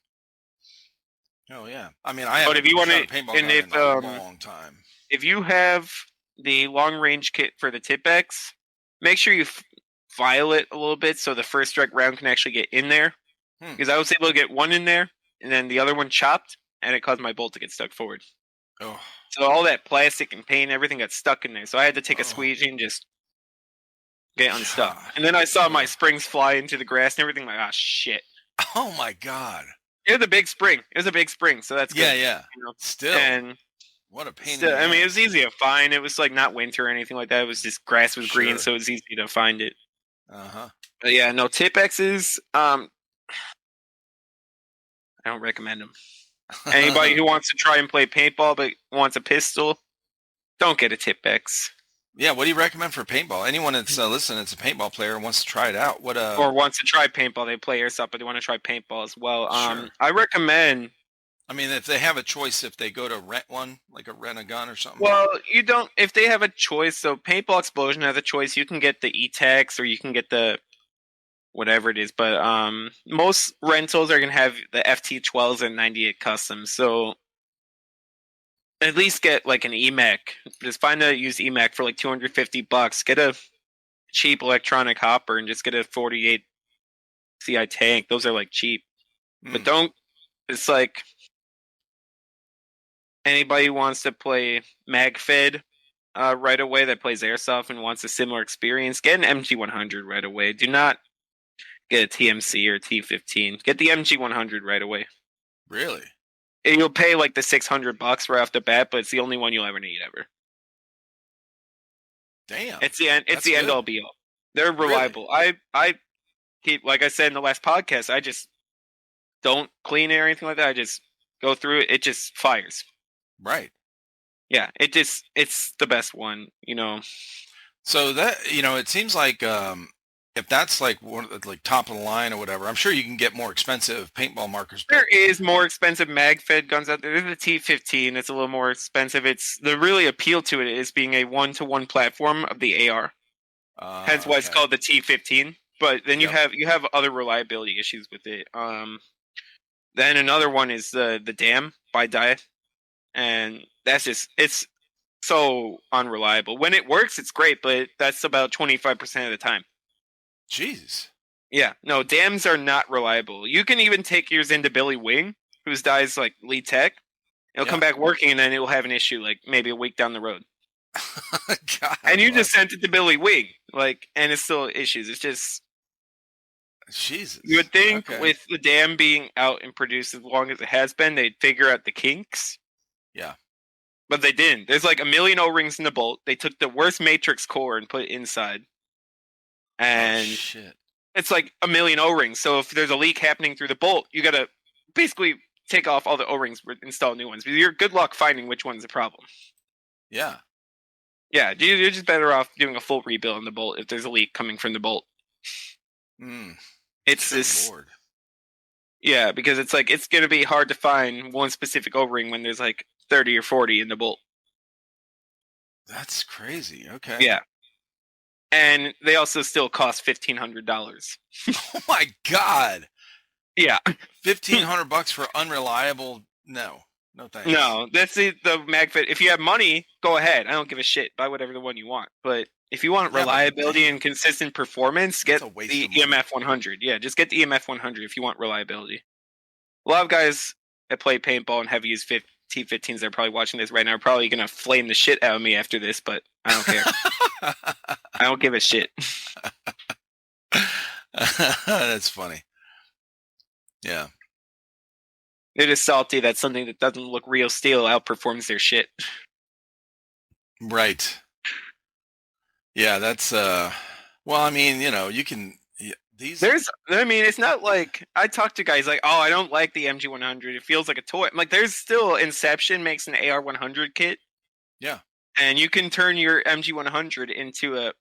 Oh yeah. I mean, I But haven't if you want shot to, a paintball and gun in a long time. if you have the long range kit for the Tip-X, make sure you file it a little bit so the first strike round can actually get in there. Hmm. Because I was able to get one in there and then the other one chopped, and it caused my bolt to get stuck forward. Oh. So all that plastic and paint, everything got stuck in there. So I had to take a Oh. squeegee and just get unstuck. God. And then I saw my Ugh. springs fly into the grass and everything. Like, ah, shit. Oh my God. It was a big spring. It was a big spring, so that's Yeah, good. yeah. You know? Still, And what a pain in still, the I mean, it ass. was easy to find. It was like not winter or anything like that. It was just grass was green, Sure. so it was easy to find it. Uh-huh. But yeah, no Tip-X's. I don't recommend them. Anybody who wants to try and play paintball but wants a pistol, don't get a Tip-X. Yeah, what do you recommend for paintball? Anyone that's listening, that's a paintball player and wants to try it out. What Or wants to try paintball. They play Airsoft, but they want to try paintball as well. Sure. I recommend. I mean, if they have a choice, if they go to rent one, like a rent a gun or something. Well, you don't. If they have a choice, so Paintball Explosion has a choice. You can get the E-Tex or you can get the whatever it is. But most rentals are gonna have the FT12s and 98 customs. So at least get like an EMAC. Just find a used EMAC for like $250. Get a cheap electronic hopper and just get a 48 CI tank. Those are like cheap. But don't. It's like anybody who wants to play MagFed right away that plays Airsoft and wants a similar experience, get an MG100 right away. Do not get a TMC or T15. Get the MG100 right away. Really? And you'll pay like the $600 right off the bat, but it's the only one you'll ever need ever. Damn. It's the end. It's That's the end good. all be all. They're reliable. Really? I keep, like I said in the last podcast, I just don't clean it or anything like that. I just go through it. It just fires. Right. Yeah, it's the best one. You know. So that, it seems like if that's like one of the, like top of the line or whatever, I'm sure you can get more expensive paintball markers, but There is more expensive mag-fed guns out there. There's the T15. It's a little more expensive. It's the really appeal to it is being a one-to-one platform of the AR. Hence why it's okay. called the T15. But then you Yep. have other reliability issues with it. Then another one is the Dam by Diet, and that's just it's so unreliable. When it works, it's great, but that's about 25% of the time. Jesus. Yeah, no, dams are not reliable. You can even take yours into Billy Wing, whose dies like lead tech. It'll come Yeah. back working, and then it'll have an issue like maybe a week down the road. God, And you well, just sent it to Billy Wing, like, and it's still issues. It's just Jesus. you would think Okay. with the dam being out and produced as long as it has been, they'd figure out the kinks. Yeah. But they didn't. There's like a million O-rings in the bolt. They took the worst matrix core and put it inside. And shit. it's like a million O-rings. So if there's a leak happening through the bolt, you gotta basically take off all the O-rings, install new ones. But you're good luck finding which one's the problem. Yeah. Yeah, you're just better off doing a full rebuild on the bolt if there's a leak coming from the bolt. It's Good this. Lord. Yeah, because it's like it's gonna be hard to find one specific O-ring when there's like 30 or 40 in the bolt. That's crazy. Okay. Yeah. And they also still cost $1,500. Oh my God. Yeah. $1,500 for unreliable? No. No thanks. No, that's the MagFit. If you have money, go ahead. I don't give a shit. Buy whatever the one you want. But if you want Yeah, but reliability damn. and consistent performance, That's get a waste the of money. EMF 100. Yeah, just get the EMF 100 if you want reliability. A lot of guys that play paintball and have used T15s that are probably watching this right now are probably gonna flame the shit out of me after this, but I don't care. I don't give a shit. That's funny. Yeah. They're just salty that something that doesn't look real steel outperforms their shit. Right. Yeah, that's well, I mean, you can these It's not like I talk to guys like, oh, I don't like the MG100. It feels like a toy. I'm like, there's still Inception makes an AR100 kit. Yeah. And you can turn your MG100 into a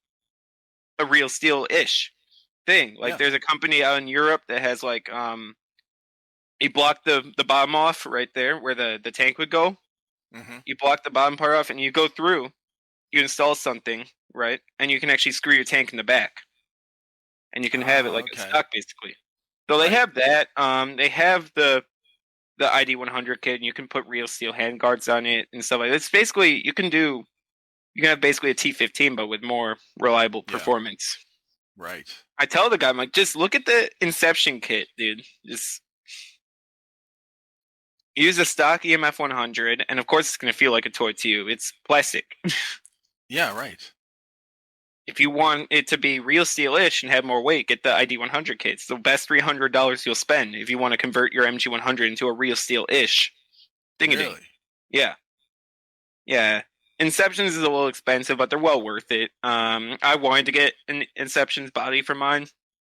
real steel-ish thing. Like, Yeah. there's a company out in Europe that has like you block the bottom off right there where the tank would go. Mm-hmm. You block the bottom part off, and you go through. You install something, right? And you can actually screw your tank in the back, and you can have it like a Okay. stock, basically. So they Right. have that. They have the ID100 kit, and you can put real steel handguards on it and stuff like that. It's basically you can have basically a T15, but with more reliable Yeah. performance. Right. I tell the guy, I'm like, just look at the Inception kit, dude. Just use a stock EMF 100, and of course it's going to feel like a toy to you. It's plastic. Yeah, right. If you want it to be real steel-ish and have more weight, get the ID 100 kit. It's the best $300 you'll spend if you want to convert your MG 100 into a real steel-ish thingy. Really? Yeah. Yeah. Inceptions is a little expensive, but they're well worth it. I wanted to get an Inception's body for mine,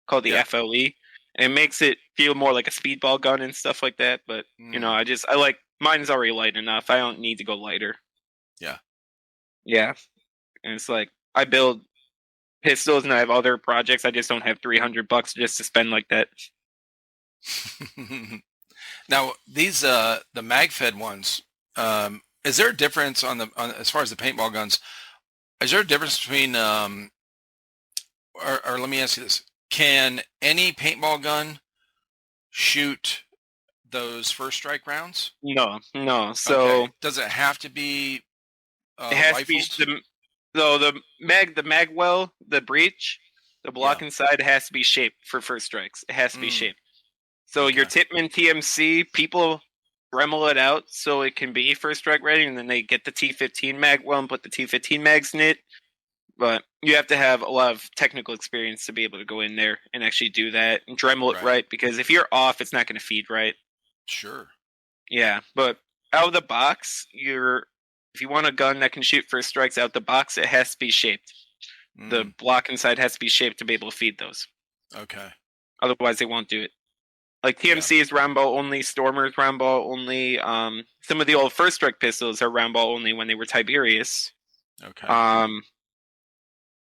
called the FLE. And it makes it feel more like a speedball gun and stuff like that. But, I like, mine's already light enough. I don't need to go lighter. Yeah. Yeah. And it's like, I build pistols and I have other projects. I just don't have $300 just to spend like that. Now, these the mag-fed ones, is there a difference on as far as the paintball guns? Is there a difference between or let me ask you this: can any paintball gun shoot those first strike rounds? No. So okay. Does it have to be it has rifled? to be the magwell, the breech, the block inside has to be shaped for first strikes. It has to be shaped. So your Tipman TMC, people Dremel it out so it can be first strike ready, and then they get the T15 magwell and put the T15 mags in it. But you have to have a lot of technical experience to be able to go in there and actually do that and Dremel it right, because if you're off, it's not going to feed right. Sure. Yeah, but out of the box, if you want a gun that can shoot first strikes out the box, it has to be shaped. The block inside has to be shaped to be able to feed those. Okay. Otherwise, they won't do it. Like TMC is round ball only, Stormer's round ball only. Some of the old first strike pistols are round ball only when they were Tiberius. Okay.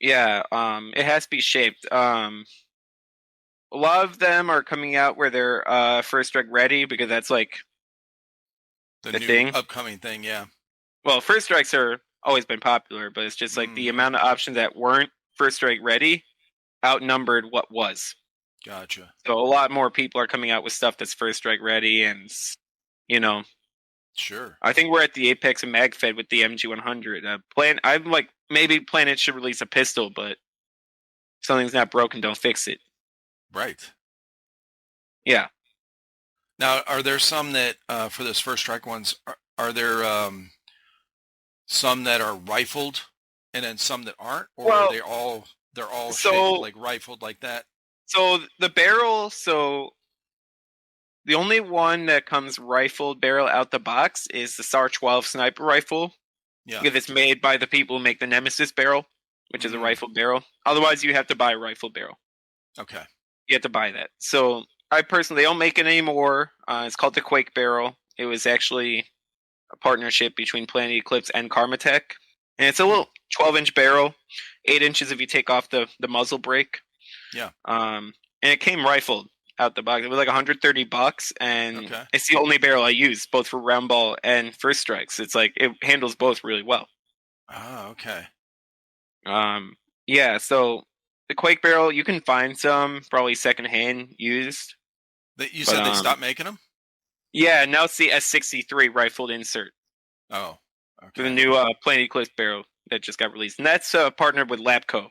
It has to be shaped. A lot of them are coming out where they're first strike ready, because that's like the new thing. Upcoming thing, yeah. Well, first strikes are always been popular, but it's just like the amount of options that weren't first strike ready outnumbered what was. Gotcha. So a lot more people are coming out with stuff that's first strike ready, and Sure. I think we're at the apex of MagFed with the MG100. I'm like, maybe Planet should release a pistol, but if something's not broken, don't fix it. Right. Yeah. Now, are there some that for those first strike ones? Are there some that are rifled, and then some that aren't, or are they're all shaped like rifled like that? So the barrel, the only one that comes rifled barrel out the box is the SAR 12 sniper rifle. Yeah. Because it's made by the people who make the Nemesis barrel, which is a rifled barrel. Otherwise, you have to buy a rifled barrel. Okay. You have to buy that. So I personally, they don't make it anymore. It's called the Quake barrel. It was actually a partnership between Planet Eclipse and Karmatech. And it's a little 12-inch barrel, 8 inches if you take off the muzzle brake. Yeah. And it came rifled out the box. It was like $130, and it's the only barrel I use, both for round ball and first strikes. It's like it handles both really well. Oh, okay. Yeah. So the Quake barrel, you can find some probably secondhand used. You said they stopped making them? Yeah. Now it's the S63 rifled insert. Oh. Okay. For the new Planet Eclipse barrel that just got released, and that's partnered with Lapco.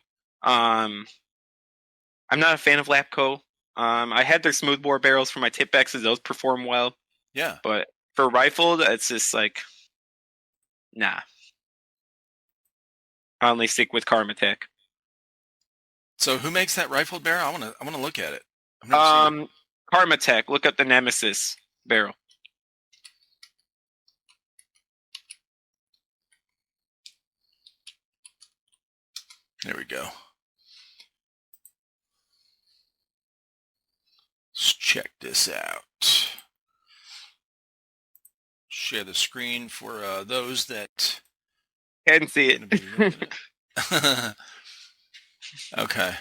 I'm not a fan of Lapco. I had their smoothbore barrels for my tip X's; those perform well. Yeah. But for rifled, it's just like, nah. I only stick with Karmatech. So who makes that rifled barrel? I wanna look at it. I've never seen it. Karmatech. Look up the Nemesis barrel. There we go. Let's check this out. Share the screen for those that Can't see are gonna be it. looking at. Okay.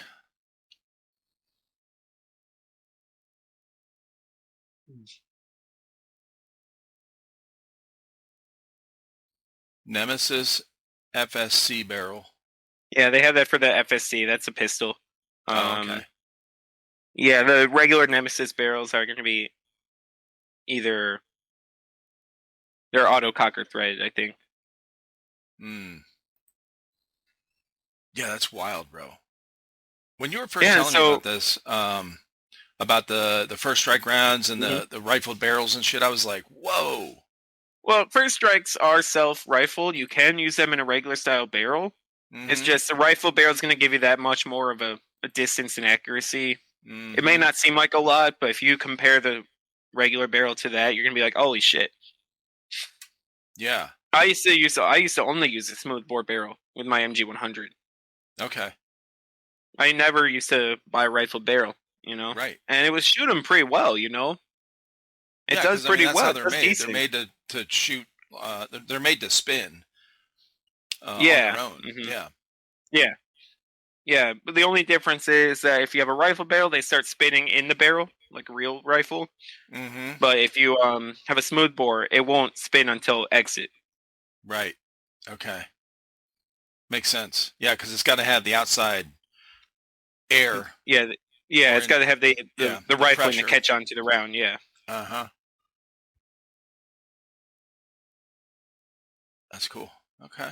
Nemesis FSC barrel. Yeah, they have that for the FSC. That's a pistol. Oh, okay. Yeah, the regular Nemesis barrels are going to be either they're auto cocker threaded, I think. Hmm. Yeah, that's wild, bro. When you were first Yeah, telling me so about this, about the first strike rounds and the rifled barrels and shit, I was like, whoa. well, first strikes are self-rifled. You can use them in a regular style barrel. It's Mm-hmm. just the rifle barrel is going to give you that much more of a distance and accuracy. It may Mm-hmm. not seem like a lot, but if you compare the regular barrel to that, you're going to be like, "Holy shit!" Yeah. I used to only use a smoothbore barrel with my MG 100. Okay. I never used to buy a rifled barrel, Right. and it was shoot them pretty well. It Yeah, does because I mean pretty that's well. how It they're does made. They're decent. made to shoot. They're made to spin on Yeah. their own. Hmm. Yeah. Yeah. Yeah. But the only difference is that if you have a rifle barrel, they start spinning in the barrel like a real rifle. Mm-hmm. But if you have a smooth bore, it won't spin until exit. Right. Okay. Makes sense. Yeah, because it's got to have the outside air Yeah. Yeah. or It's got to have yeah, the the rifling to pressure. catch onto the round. Yeah. Uh-huh. That's cool. Okay.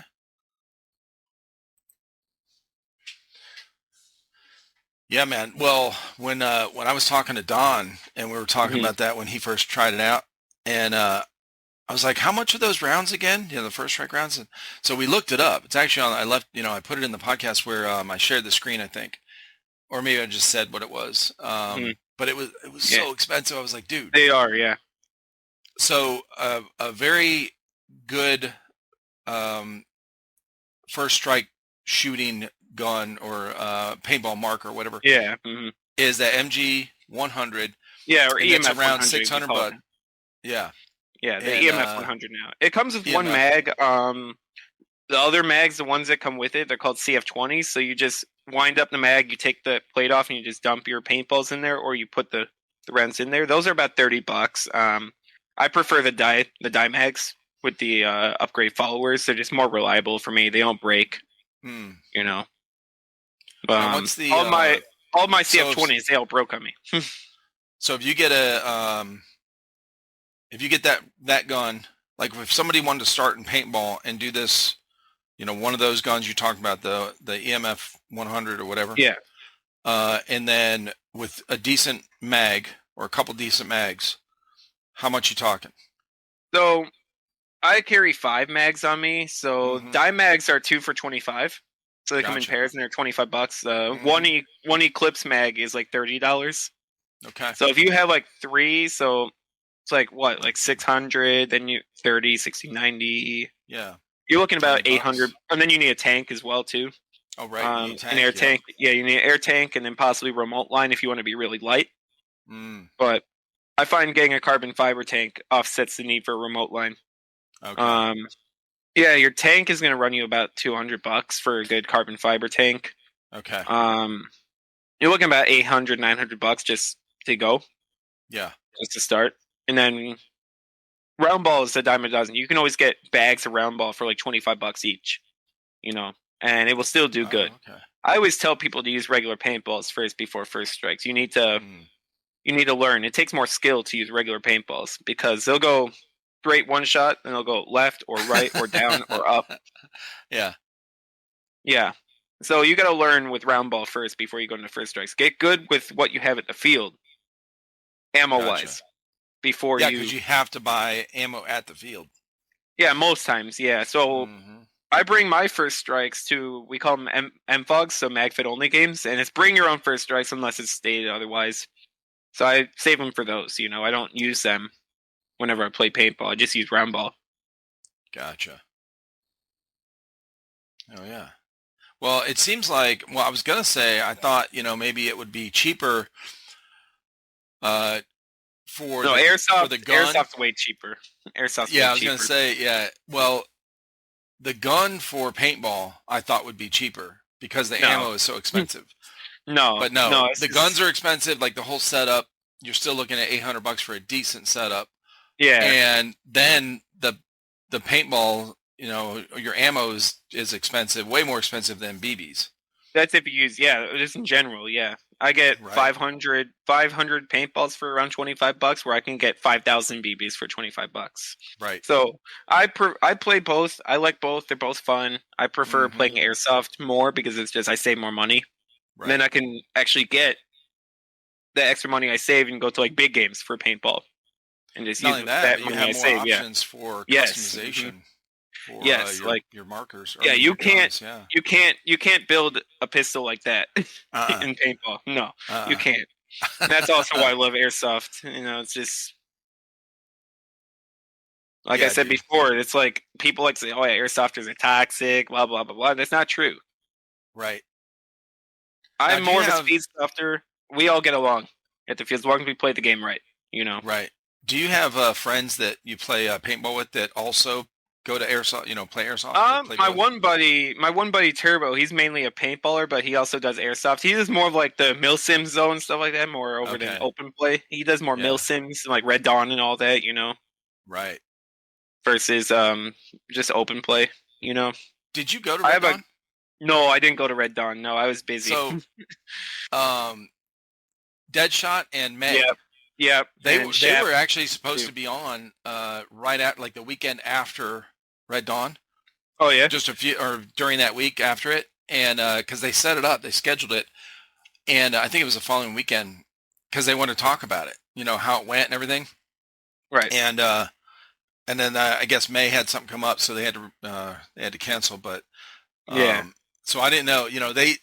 Yeah, man. Well, when I was talking to Don and we were talking Hmm. about that when he first tried it out, and I was like, "How much are those rounds again? You know, the first strike rounds." And so we looked it up. It's actually on. I left. You know, I put it in the podcast where I shared the screen, I think, or maybe I just said what it was. Hmm. But it was Yeah. so expensive. I was like, dude. They are. Yeah. So a very good um, first strike shooting gun or paintball marker, whatever, Yeah. Hmm. is that MG 100, Yeah. Or and that's EMF around 100, we 600 call it. bucks. Yeah, Yeah, the and EMF 100 now. It comes with one EMF. mag. The other mags, the ones that come with it, they're called CF20s. So you just wind up the mag, you take the plate off, and you just dump your paintballs in there, or you put the rounds in there. Those are about $30. I prefer the die mags with the upgrade followers. They're just more reliable for me. They don't break, Hmm. you know. And what's the All my so CF20s, they all broke on me. so if you get if you get that gun, like if somebody wanted to start in paintball and do this, you know, one of those guns you talked about, the EMF 100 or whatever, Yeah. and then with a decent mag or a couple decent mags, how much you talking? So I carry 5 mags on me. So Mm-hmm. die mags are 2 for 25. So they come in Gotcha. pairs and they're $25. Mm-hmm. One Eclipse mag is like $30. Okay. So if you have like 3, so it's like what, like 600, then you 30, 60, 90. Yeah. You're looking about 800, $90. and then you need a tank as well too. Oh, right. You need a An air tank. Yep. tank. Yeah, you need an air tank and then possibly remote line if you want to be really light. Mm. But I find getting a carbon fiber tank offsets the need for a remote line. Okay. Um, Yeah, your tank is going to run you about $200 for a good carbon fiber tank. Okay. Um, you're looking about 800, $900 just to go, Yeah. just to start. And then round ball is a dime a dozen. You can always get bags of round ball for like $25 each, and it will still do good. Oh, okay. I always tell people to use regular paintballs first before first strikes. Mm. You need to learn. It takes more skill to use regular paintballs because they'll go straight one shot and they'll go left or right or down or up. Yeah. Yeah. So you got to learn with round ball first before you go into first strikes. Get good with what you have at the field, ammo Gotcha. wise, before Yeah, because you. you have to buy ammo at the field. Yeah, most times, yeah. So Mm-hmm. I bring my first strikes to, we call them MFOGs, so MagFit only games, and it's bring your own first strikes unless it's stated otherwise. So I save them for those. I don't use them whenever I play paintball. I just use round ball. Gotcha. Oh yeah. Well, it seems like. Well, I was gonna say I thought maybe it would be cheaper uh, for No, the gun. airsoft's way cheaper. Airsoft's way Yeah, I was gonna cheaper. say yeah. Well, the gun for paintball I thought would be cheaper because the No, ammo is so expensive. no, But no, no. the guns are expensive. Like the whole setup, you're still looking at $800 for a decent setup, Yeah, and then the paintball, your ammo is expensive, way more expensive than BBs. that's if you use, yeah, just in general, yeah. I get Right. 500 paintballs for around $25, where I can get 5,000 BBs for $25. Right. So I play both. I like both. They're both fun. I prefer Mm-hmm. playing airsoft more because it's just I save more money. And Right. then I can actually get the extra money I save and go to like big games for paintball and just Not use only that, that but you money have I more save. Yeah. options for Yes. Hmm. customization for Yes. Like, your markers. I yeah, mean, you your can't guns. Yeah. you can't build a pistol like that Uh. in paintball. No, you Uh. can't. And that's also why I love airsoft. It's just like I Yeah, said dude. before. It's like people like say, "Oh, yeah, airsofters are toxic." Blah blah blah blah. That's not true. Right. Now, I'm do you more of a have speed softer. We all get along at the field as long as we play the game right. right? Do you have friends that you play paintball with that also go to airsoft? Play airsoft or play My both? one buddy Turbo, he's mainly a paintballer, but he also does airsoft. He does more of like the milsim zone stuff like that, more over than Okay. open play. He does more Yeah. milsims like Red Dawn and all that, Right. versus just open play. You know, Did you go to I Red have a Dawn? no, I didn't go to Red Dawn. No, I was busy. So, um, Deadshot and May, Yep, yep, they and were they Shap were actually supposed too. to be on right at like the weekend after Red Dawn, Oh yeah, just a few or during that week after it, and because they set it up, they scheduled it, and I think it was the following weekend because they wanted to talk about it, how it went and everything, right. and then I guess May had something come up, so they had to cancel, but Yeah, so I didn't know, they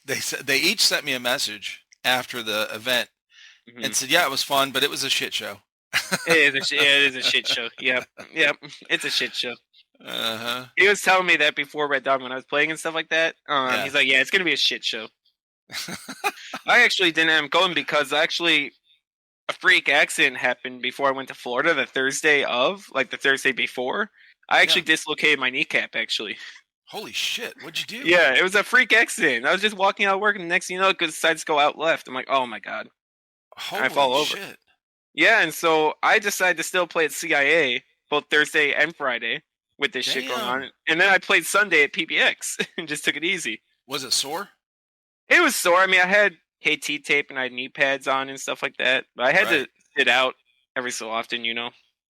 each sent me a message after the event hmm and said, yeah, it was fun, but it was a shit show. it is a shit show. Yep, yep, it's a shit show. Uh-huh. He was telling me that before Red Dawn when I was playing and stuff like that. Yeah. He's like, "Yeah, it's gonna be a shit show." I actually didn't end up going because actually a freak accident happened before I went to Florida the Thursday before. I Yeah. actually dislocated my kneecap. Actually, Holy shit. What'd you do? yeah, it was a freak accident. I was just walking out of work, and the next thing you know, it decides to go out left. I'm like, "Oh my god!" And I Holy fall over. shit. Yeah, and so I decided to still play at CIA both Thursday and Friday with this shit going Damn. on, and then I played Sunday at PBX and just took it easy. Was it sore? It was sore. I mean, I had KT tape and I had knee pads on and stuff like that, but I had Right. to sit out every so often.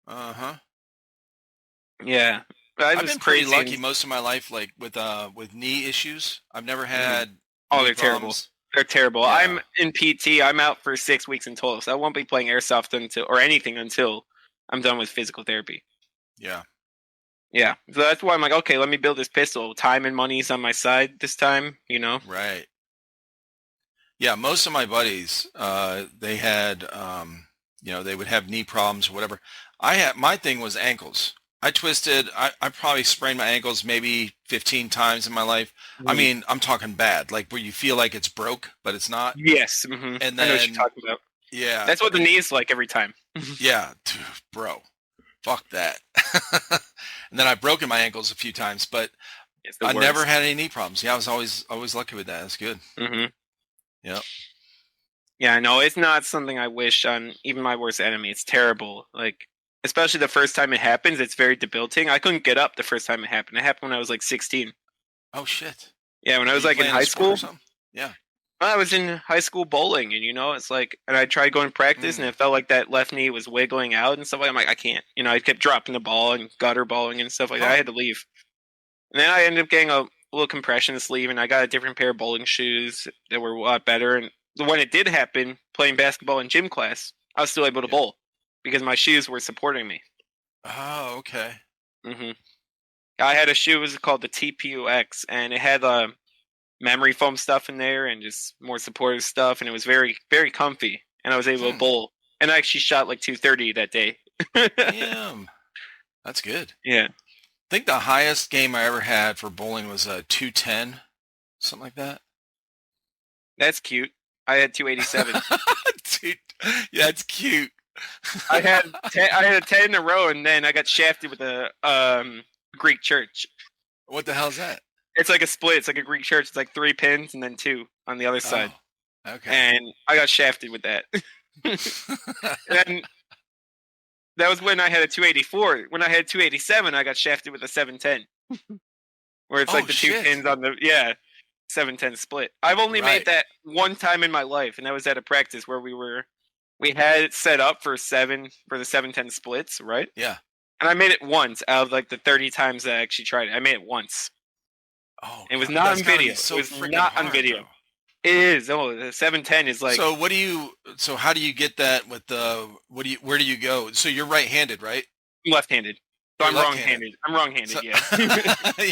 Uh-huh. Yeah, but it I've was been pretty crazy. lucky most of my life, like with knee issues. I've never had Oh, knee they're terrible. problems. They're terrible. Yeah. I'm in PT. I'm out for 6 weeks in total, so I won't be playing airsoft or anything until I'm done with physical therapy. Yeah. Yeah, so that's why I'm like, okay, let me build this pistol. Time and money's on my side this time. Right. Yeah, most of my buddies, they had, they would have knee problems or whatever. My thing was ankles. I probably sprained my ankles maybe 15 times in my life. I Mhm. mean, I'm talking bad, like where you feel like it's broke, but it's not. Yes, And I know what then, you're talking about. yeah, That's what the knee is like every time. yeah, bro, fuck that. And then I've broken my ankles a few times, but It's the I never worst. had any knee problems. Yeah, I was always lucky with that. That's good. Hmm. Yeah. Yeah, I know. It's not something I wish on even my worst enemy. It's terrible. Like, especially the first time it happens, it's very debilitating. I couldn't get up the first time it happened. It happened when I was like 16. Oh shit. Yeah, when I Were was you like in playing a high sport or school. something? Yeah. I was in high school bowling, and it's like, and I tried going to practice, and Mm. it felt like that left knee was wiggling out and stuff like that. I'm like, I can't. I kept dropping the ball and gutter balling and stuff like that. I Huh. had to leave. And then I ended up getting a little compression sleeve, and I got a different pair of bowling shoes that were a lot better. And when it did happen, playing basketball in gym class, I was still able to bowl because my shoes were supporting me. Oh, okay. hmm I had a shoe, it was called the TPUX, and it had memory foam stuff in there and just more supportive stuff, and it was very, very comfy, and I was able to bowl. And I actually shot like 230 that day. Damn. That's good. Yeah. I think the highest game I ever had for bowling was 210, something like that. That's cute. I had 287. Dude, yeah, it's cute. I had a 10 in a row, and then I got shafted with a Greek church. What the hell's that? It's like a split. It's like a Greek church. It's like 3 pins and then 2 on the other side. Oh, okay. And I got shafted with that. And that was when I had a 284. When I had 287, I got shafted with a 710. Where it's like the 2 pins on the 710 split. I've only made that one time in my life, and that was at a practice where we had it set up for the 710 splits, right? Yeah. And I made it once out of like the 30 times that I actually tried it. I made it once. Oh, it was not on video. So it was not on video. Bro. It is. Oh, the 710 is like. So how do you get that with the? Where do you go? So you're right-handed, right? I'm left-handed. So I'm wrong-handed. I'm wrong-handed. So, yeah.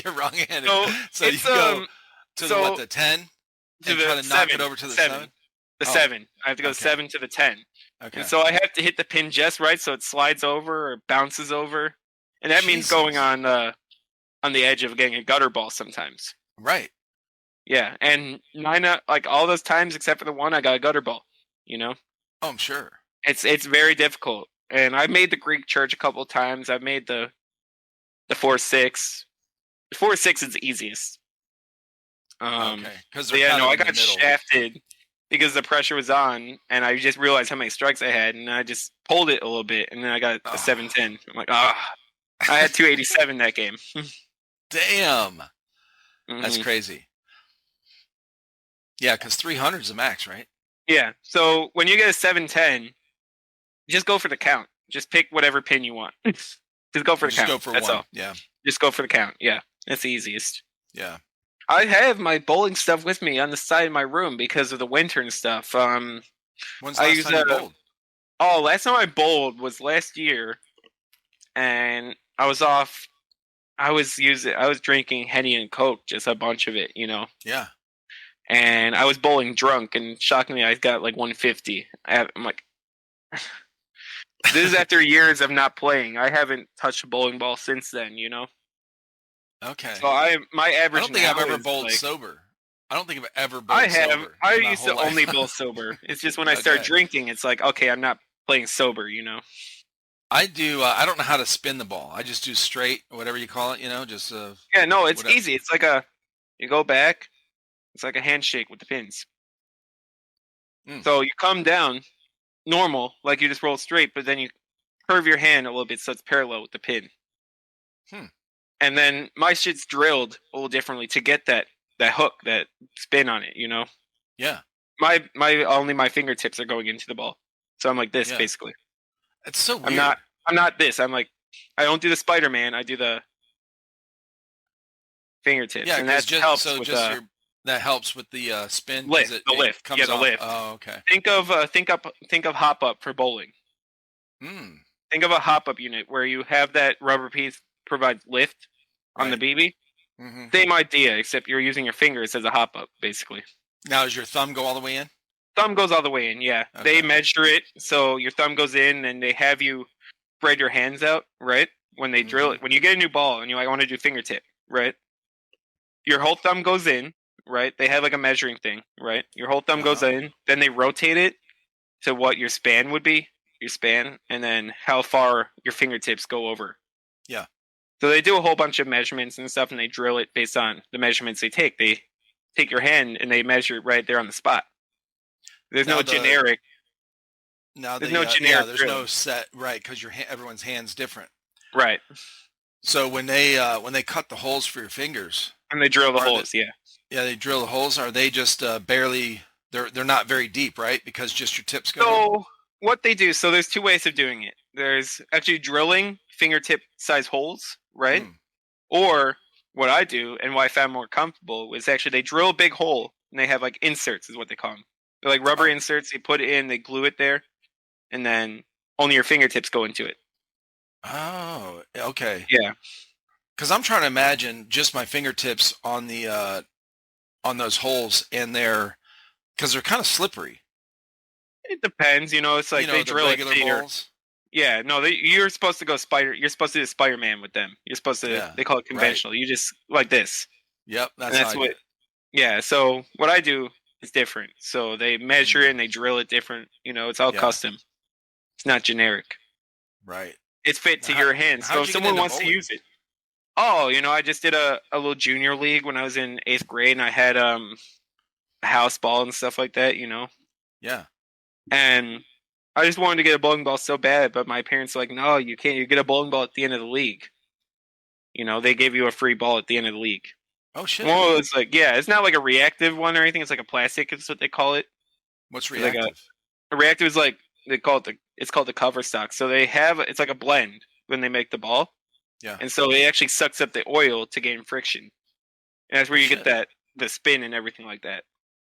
You're wrong-handed. So you go to the 10 and try to knock it over to the 7. The 7. I have to go 7 to the 10. Okay. And so I have to hit the pin just right so it slides over or bounces over, and that means going on the edge of getting a gutter ball sometimes. Right. Yeah, and like all those times except for the one, I got a gutter ball. You know. Oh, I'm sure. It's very difficult, and I've made the Greek church a couple of times. I've made the 4-6. The 4-6 is the easiest. Okay. Because I got shafted because the pressure was on, and I just realized how many strikes I had, and I just pulled it a little bit, and then I got a 710. I'm like, I had 287 that game. Damn. That's crazy. Yeah, because 300 is the max, right? Yeah. So when you get a 710, just go for the count. Just pick whatever pin you want. Just go for the count. Go for That's one. all. Yeah. Just go for the count. Yeah. That's the easiest. Yeah. I have my bowling stuff with me on the side of my room because of the winter and stuff. When's the last time you bowled? Oh, last time I bowled was last year, and I was off. I was drinking Henny and Coke, just a bunch of it, you know. Yeah. And I was bowling drunk, and shockingly, I got like 150. I'm like, this is after years of not playing. I haven't touched a bowling ball since then, you know. Okay. So my average. I don't think I've ever bowled sober. I don't think I've ever bowled sober. I have. I used to only bowl sober. It's just when I start drinking, it's like, okay, I'm not playing sober, you know. I do. I don't know how to spin the ball. I just do straight, whatever you call it. You know, just. Yeah, no, it's easy. It's like you go back. It's like a handshake with the pins. So you come down normal, like you just roll straight, but then you curve your hand a little bit so it's parallel with the pin. And then my shit's drilled a little differently to get that hook, that spin on it, you know? Yeah. Only my fingertips are going into the ball. So I'm like this, basically. It's so weird. I'm not this. I'm like, I don't do the Spider-Man. I do the fingertips. Yeah, and that helps with that helps with the spin. Lift, the lift. Comes the off. lift. Oh, okay. Think of hop up for bowling. Think of a hop up unit where you have that rubber piece provides lift on the BB. Same idea, except you're using your fingers as a hop up, basically. Now, does your thumb go all the way in? Thumb goes all the way in, yeah. Okay. They measure it, so your thumb goes in, and they have you spread your hands out, right? When they drill it. When you get a new ball, and I want to do fingertip, right? Your whole thumb goes in, right? They have like a measuring thing, right? Your whole thumb goes in, then they rotate it to what your span would be, and then how far your fingertips go over. Yeah. So they do a whole bunch of measurements and stuff, and they drill it based on the measurements they take. They take your hand, and they measure it right there on the spot. There's no generic. There's no generic. There's no set, right? Because everyone's hand's different. Right. So when they cut the holes for your fingers, and they drill the holes, they drill the holes. Are they just barely? They're not very deep, right? Because just your tips go. So what they do? So there's 2 ways of doing it. There's actually drilling fingertip size holes, right? Or what I do and what I found more comfortable was actually they drill a big hole and they have like inserts is what they call them. They're like rubber Oh, inserts. You put it in, they glue it there, and then only your fingertips go into it. oh, okay. Yeah, Because I'm trying to imagine just my fingertips on those holes, and because they're kind of slippery. it depends. It's like they The drill it regular to your. balls. Yeah, no, you're supposed to go spider. You're supposed to do Spider Man with them. You're supposed to. Yeah, They call it right. conventional. You just like this, Yep, and that's how that's I do what. it. Yeah, so what I do is different. So they measure it Mm, and they drill it different. It's all yeah, custom. It's not generic. right. It's fit Now, to your hands. So how'd if you get someone into wants to bowling? use it, oh, I just did a little junior league when I was in 8th grade, and I had a house ball and stuff like that. Yeah. And I just wanted to get a bowling ball so bad, but my parents were like, no, you can't. You get a bowling ball at the end of the league. They gave you a free ball at the end of the league. Oh shit. Well, it's like, yeah, it's not like a reactive one or anything. It's like a plastic. It's what they call it. What's It's like reactive? a reactive is like they call it it's called the cover stock. So it's like a blend when they make the ball, Yeah. and so it actually sucks up the oil to gain friction, and that's Oh where you get shit. the spin and everything like that.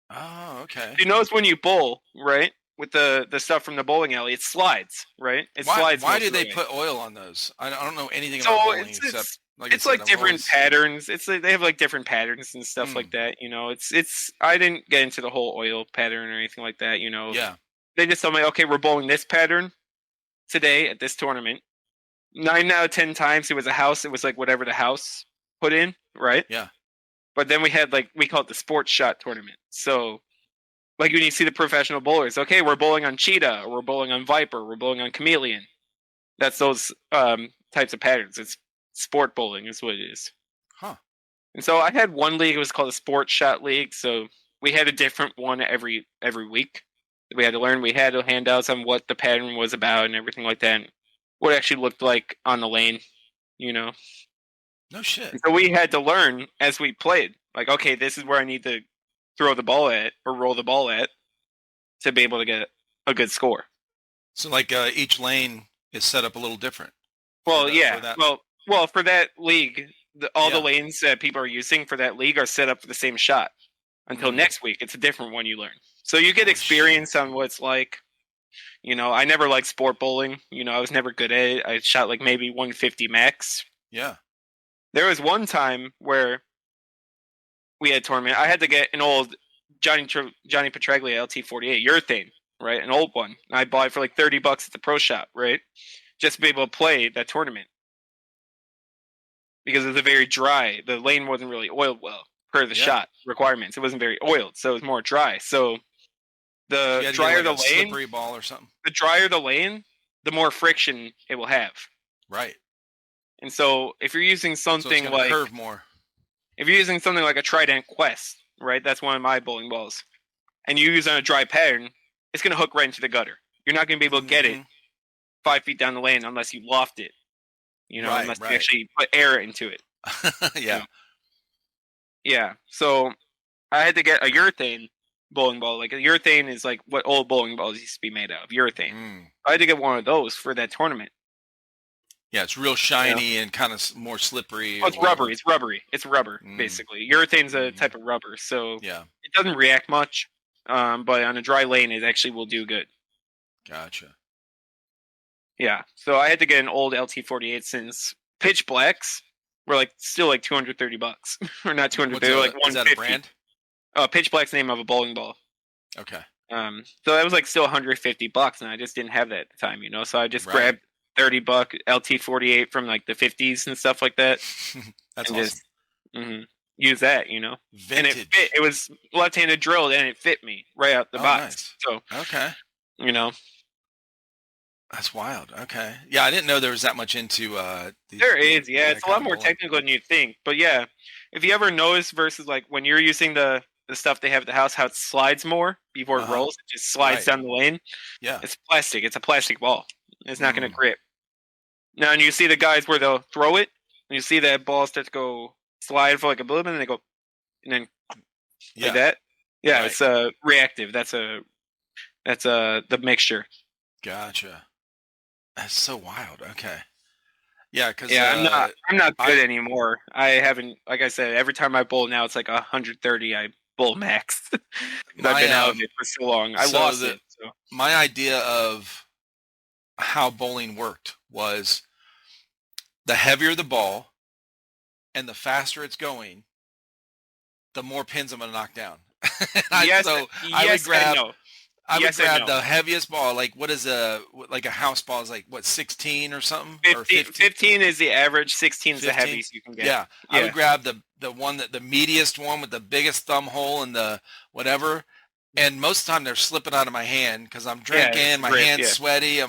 Oh, okay. You notice when you bowl, right, with the stuff from the bowling alley, it slides, right? It Why slides why most do of the they way. put oil on those? I don't know anything So about bowling it's except, it's like I it's said, like I'm different always. patterns. It's like they have like different patterns and stuff Mm, like that. It's I didn't get into the whole oil pattern or anything like that. yeah. They just told me, okay, we're bowling this pattern today at this tournament. 9 out of 10 times it was a house. It was like whatever the house put in, right? Yeah. But then we had like we call it the sports shot tournament. So like when you see the professional bowlers, okay, we're bowling on cheetah, or we're bowling on viper, we're bowling on chameleon. That's those types of patterns. It's sport bowling is what it is. Huh. And so I had one league. It was called a sports shot league. So we had a different one every week. We had to learn. We had handouts on what the pattern was about and everything like that. And what it actually looked like on the lane. You know. No shit. And so we had to learn as we played. Like, okay, this is where I need to throw the ball at or roll the ball at to be able to get a good score. So like each lane is set up a little different for Well, that for yeah. that. Well, for that league, all the Yeah. lanes that people are using for that league are set up for the same shot. Until Mm. next week, it's a different one you learn. So you get Oh shit. experience on what it's like. I never liked sport bowling. I was never good at it. I shot like maybe 150 max. Yeah. There was one time where we had a tournament. I had to get an old Johnny Petraglia LT48 urethane, right? An old one. And I bought it for like $30 at the pro shop, right? Just to be able to play that tournament because it was a very dry. The lane wasn't really oiled well per the Yeah. shot requirements. It wasn't very oiled, so it was more dry. So So the you had to get drier like the a lane, slippery ball or something. the more friction it will have. Right. And so if you're using So it's something going to like curve more. a Trident Quest, right? That's one of my bowling balls. And you use on a dry pattern, it's going to hook right into the gutter. You're not going to be able to get it Mhm. 5 feet down the lane unless you loft it. Right. Unless you Right. actually put air into it. You Yeah. know? Yeah. So I had to get a urethane bowling ball. Like a urethane is like what old bowling balls used to be made out of. Urethane. Mm. I had to get one of those for that tournament. Yeah. It's real You know? shiny and kind of more slippery Oh, or it's rubbery. whatever. It's rubbery. It's rubber, Mm. basically. Urethane's a Mhm. type of rubber, so Yeah. it doesn't react much. But on a dry lane, it actually will do good. Gotcha. Yeah. So I had to get an old LT48 since pitch blacks were like still like $230, or not 200. They were like Is that a 150. brand? Pitch black's the name of a bowling ball. Okay. So that was like still $150, and I just didn't have that at the time, So I just Right. grabbed $30 LT48 from like the 50s and stuff like that, That's and awesome. just use that, And it Vintage. fit. It was left-handed drilled, and it fit me right out the Oh, box. nice. So Okay. you know, That's wild. Okay. Yeah, I didn't know there was that much into there is, yeah, that it's a lot kind of more bowling. technical than you think. But yeah, if you ever notice versus like when you're using the stuff they have at the house, how it slides more before it Uh-huh. rolls, it just slides Right. down the lane. Yeah. It's plastic. It's a plastic ball. It's not going to Mm. grip. Now, and you see the guys where they'll throw it, and you see that ball start to go slide for like a little bit, and they go, and then Yeah. like that. Yeah, Right. it's reactive. That's the mixture. Gotcha. That's so wild. Okay. Yeah, because Yeah, I'm not I good anymore. I haven't, like I said, every time I bowl now it's like 130. I bowl max because I've my been out of it for so long. I so lost the it. So my idea of how bowling worked was the heavier the ball and the faster it's going, the more pins I'm gonna knock down. yes, So I would yes and grab no. I would Yes and grab no. the heaviest ball, like what is a house ball is like what 16 or something or 15, 15. 15 is the average. 16 is the 15? heaviest you can get. Yeah, I would Yeah. grab the one that the meatiest one with the biggest thumb hole and the whatever. And most of the time they're slipping out of my hand because I'm Yeah, it's drinking, my grip. hand's Yeah. sweaty,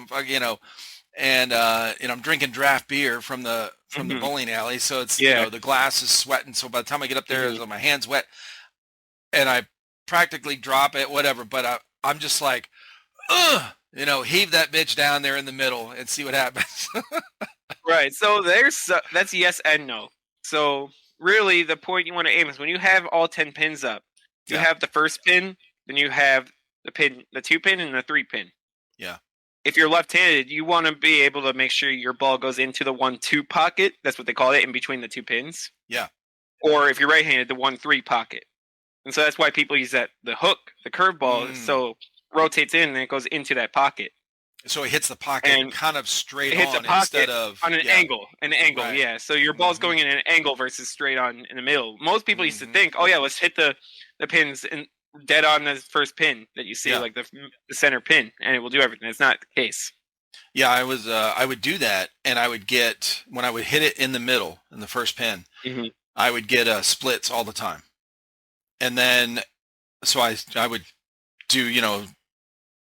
and I'm drinking draft beer from the Hmm. bowling alley, so it's Yeah. the glass is sweating. So by the time I get up there, Hmm. my hand's wet, and I practically drop it, whatever. But I'm just like, ugh, heave that bitch down there in the middle and see what happens. Right. So that's yes and no. So really, the point you want to aim is when you have all 10 pins up. You Yeah, have the first pin, then you have the 2 pin, and the 3 pin. yeah, If you're left-handed, you want to be able to make sure your ball goes into the 1-2 pocket. That's what they call it, in between the 2 pins. yeah. Or if you're right-handed, the 1-3 pocket. And so that's why people use the hook, the curveball, Mm. so rotates in and it goes into that pocket. So it hits the pocket And kind of straight it hits a on instead pocket of on yeah, an angle, right. yeah. So your ball's Hmm. going in an angle versus straight on in the middle. Most people used to Hmm. think, oh yeah, let's hit the pins in dead on the first pin that you see, Yeah, like the center pin, and it will do everything. It's not the case. yeah. I would do that, and I would get when I would hit it in the middle in the first pin, Hmm. I would get splits all the time, and then so I would do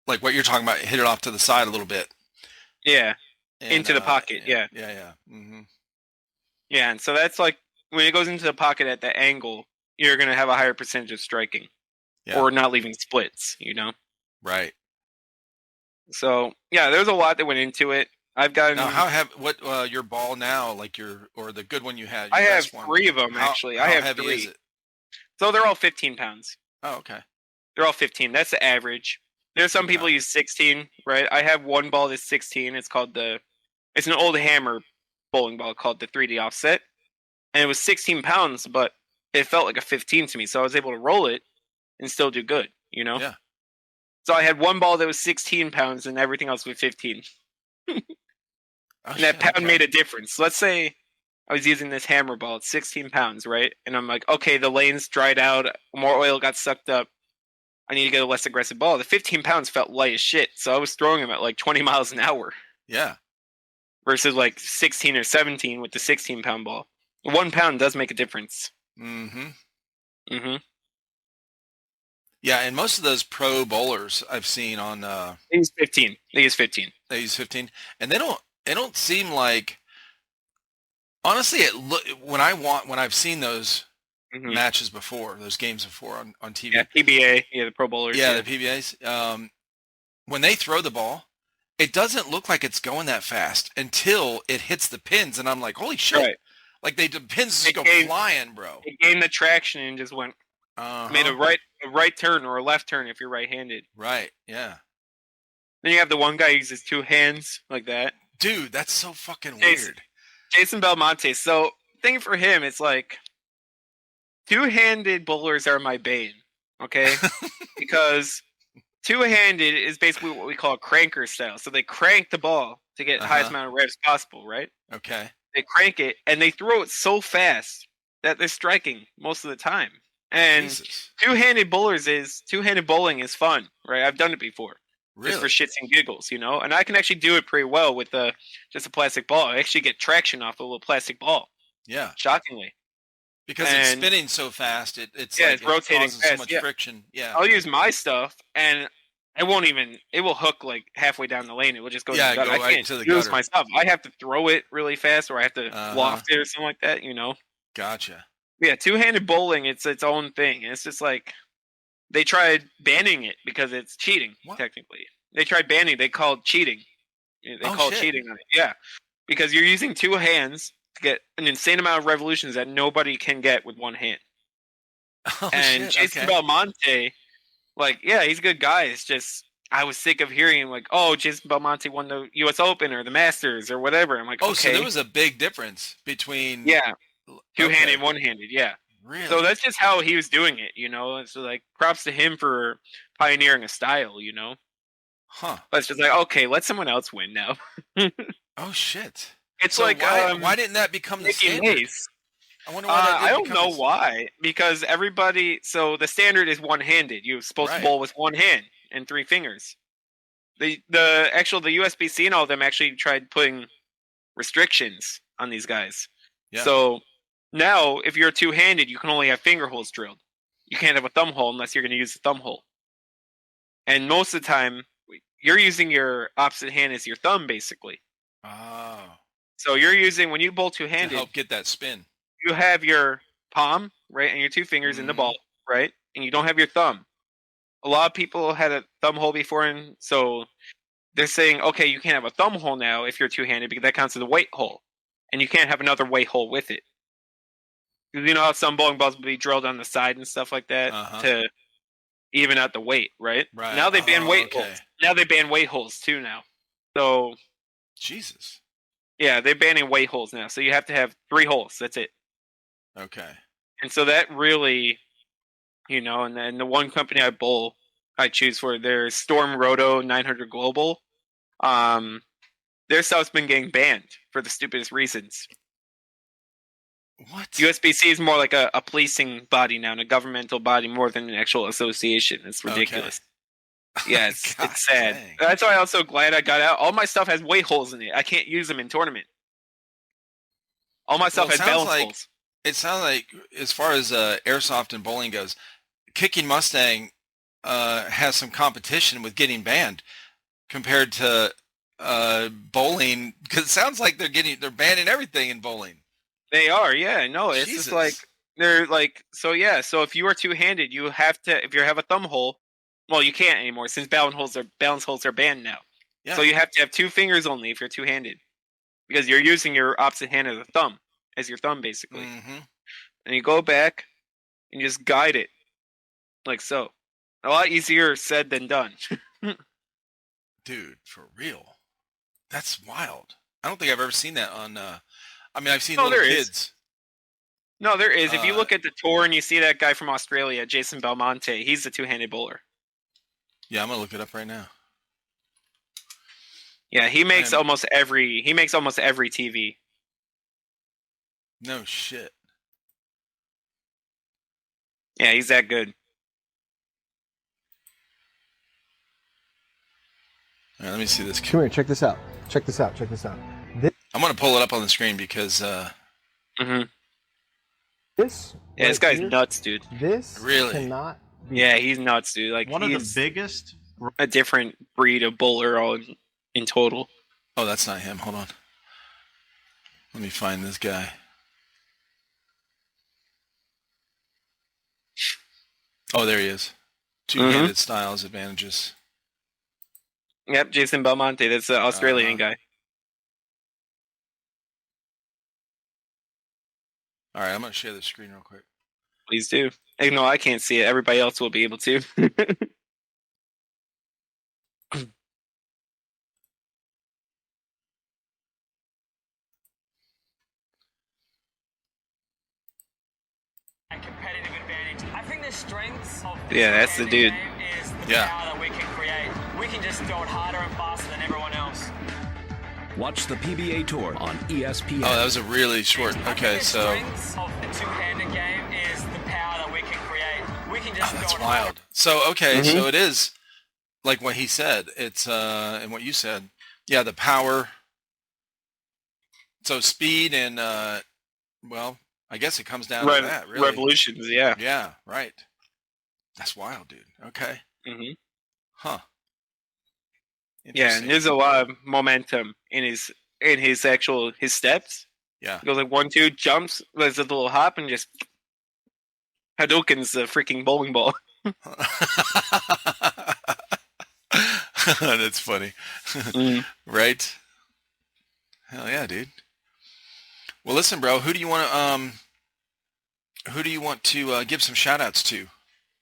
like what you're talking about, hit it off to the side a little bit, Yeah, and into the pocket. yeah, Yeah, yeah, yeah. Hmm. yeah. And so that's like when it goes into the pocket at the angle, you're gonna have a higher percentage of striking Yeah, or not leaving splits. right. So yeah, there's a lot that went into it. I've Now, gotten how have what your ball now, like or the good one you had, I your have best one? 3 of them actually. I How have heavy is 3. it? So they're all 15 pounds. Oh, okay, They're all 15. That's the average. There's some okay. people use 16, right? I have one ball that's 16. It's an old hammer bowling ball called the 3D offset. And it was 16 pounds, but it felt like a 15 to me. So I was able to roll it and still do good. Yeah. So I had one ball that was 16 pounds and everything else was 15. Oh And that shit. pound Okay. made a difference. Let's say I was using this hammer ball. It's 16 pounds, right? And I'm like, okay, the lane's dried out. More oil got sucked up. I need to get a less aggressive ball. The 15 pounds felt light as shit. So I was throwing them at like 20 miles an hour Yeah. versus like 16 or 17 with the 16-pound ball. 1 pound does make a difference. Mm-hmm. Hmm. Yeah, and most of those pro bowlers I've seen on They use 15. They use 15. they use 15, and they don't seem like honestly when I've seen those Hmm. matches before, those games before on Yeah, TV. PBA. Yeah, the Pro Bowlers. Yeah, Yeah. the PBAs. When they throw the ball, it doesn't look like it's going that fast until it hits the pins, and I'm like, holy shit! Right. Like the pins just It go gained, flying, bro. it gained the traction and just Uh made huh. a right turn or a left turn if you're right-handed. Right. Yeah. Then you have the one guy who uses 2 hands like that. Dude, that's so fucking Jason, weird. Jason Belmonte. So thing for him, it's like 2-handed bowlers are my bane. Okay, because 2-handed is basically what we call cranker style. So they crank the ball to get Uh highest huh. amount of revs possible, right? Okay. They crank it and they throw it so fast that they're striking most of the time. And Jesus. 2-handed bowling is fun, right? I've done it before. Just for Really? shits and giggles. And I can actually do it pretty well with just a plastic ball. I actually get traction off a little plastic ball, Yeah. shockingly. Because it's And spinning so fast, it's yeah, like it's it rotating causes so fast. much Yeah, friction. Yeah. I'll use my stuff, and it will hook like halfway down the lane. It will just go to the Yeah, gutter. go I right can't into the use gutter. my stuff. I have to throw it really fast, or I have to Uh huh. loft it or something like that. Gotcha. Yeah, 2-handed bowling, it's its own thing. And it's just like they tried banning it because it's cheating. What? Technically, they tried banning. They called cheating. They Oh call shit. cheating on it. Yeah, because you're using 2 hands to get an insane amount of revolutions that nobody can get with 1 hand. Oh And shit. Jason Okay. Belmonte, like, yeah, he's a good guy. It's just I was sick of hearing like, oh, Jason Belmonte won the U.S. Open or the Masters or whatever. I'm like, Oh, okay, so there was a big difference between. yeah, Okay, two-handed, one-handed, yeah. So really? that's just how he was doing it, So like, props to him for pioneering a style. Huh. But it's just like, okay, let someone else win now. Oh shit. It's So like why didn't that become the Nicky standard? Mace. I wonder why that I didn't don't become know the standard. why, because everybody. So the standard is one-handed. You're supposed to Right. bowl with one hand and three fingers. The USBC and all of them actually tried putting restrictions on these guys. Yeah. So now, if you're two-handed, you can only have finger holes drilled. You can't have a thumb hole unless you're going to use the thumb hole. And most of the time, you're using your opposite hand as your thumb, basically. Oh. So you're using, when you bowl To two-handed, help get that spin. you have your palm, right, and your two fingers in the ball, right? And you don't have your thumb. A lot of people had a thumb hole before, and so they're saying, okay, you can't have a thumb hole now if you're two-handed because that counts as a weight hole. And you can't have another weight hole with it. You know how some bowling balls will be drilled on the side and stuff like that to even out the weight, right? Right. Now they ban weight holes. Now they ban weight holes too now. So Jesus. yeah, they're banning weight holes now. So you have to have 3 holes. That's it. Okay. And so that really, and then the one company I choose for, their Storm Roto 900 Global. Their stuff's been getting banned for the stupidest reasons. What? USBC is more like a policing body now, and a governmental body more than an actual association. It's ridiculous. Okay. Yeah, it's sad. Dang. That's why I'm so glad I got out. All my stuff has weight holes in it. I can't use them in tournament. All my stuff has balance holes. It sounds like, as far as airsoft and bowling goes, Kicking Mustang has some competition with getting banned compared to bowling, because it sounds like they're banning everything in bowling. They are, yeah. No, it's just like they're like, so yeah. So if you are two-handed, you have to. If you have a thumb hole, well, you can't anymore since balance holes are banned now. Yeah. So you have to have 2 fingers only if you're two-handed, because you're using your opposite hand as your thumb, basically. Mm-hmm. And you go back and just guide it like so. A lot easier said than done. Dude, for real, that's wild. I don't think I've ever seen that on. I've seen little kids. No, there is. If you look at the tour and you see that guy from Australia, Jason Belmonte, he's a two-handed bowler. Yeah, I'm gonna look it up right now. Yeah, he makes almost every TV. No shit. Yeah, he's that good. All right, let me see this. Come here, check this out. Check this out. I'm gonna pull it up on the screen because. This guy's nuts, dude. This really cannot be. Yeah, he's nuts, dude. Like, one of the biggest. A different breed of bowler all in total. Oh, that's not him. Hold on. Let me find this guy. Oh, there he is. Two-handed styles advantages. Yep, Jason Belmonte. That's the Australian guy. All right, I'm going to share the screen real quick. Please do. No, I can't see it. Everybody else will be able to. Competitive advantage. I think the strengths of that's the dude. Is the power that we can create. We can just do it harder and faster than everyone else. Watch the PBA Tour on ESPN. Oh, that was a really short. Okay, so. The strengths of the two-handed game is the power that we can create. We can just do that's it wild. harder. So okay, so it is like what he said. It's and what you said. Yeah, the power. So speed and well, I guess it comes down to that, really. Revolutions, yeah. Yeah, right. That's wild, dude. Okay. Huh. Yeah, and there's a lot of momentum in his steps. Yeah. He goes like 1, 2, jumps, there's a little hop, and just Hadouken's the freaking bowling ball. That's funny. Right? Hell yeah, dude. Well, listen, bro. Who do you want to give some shout outs to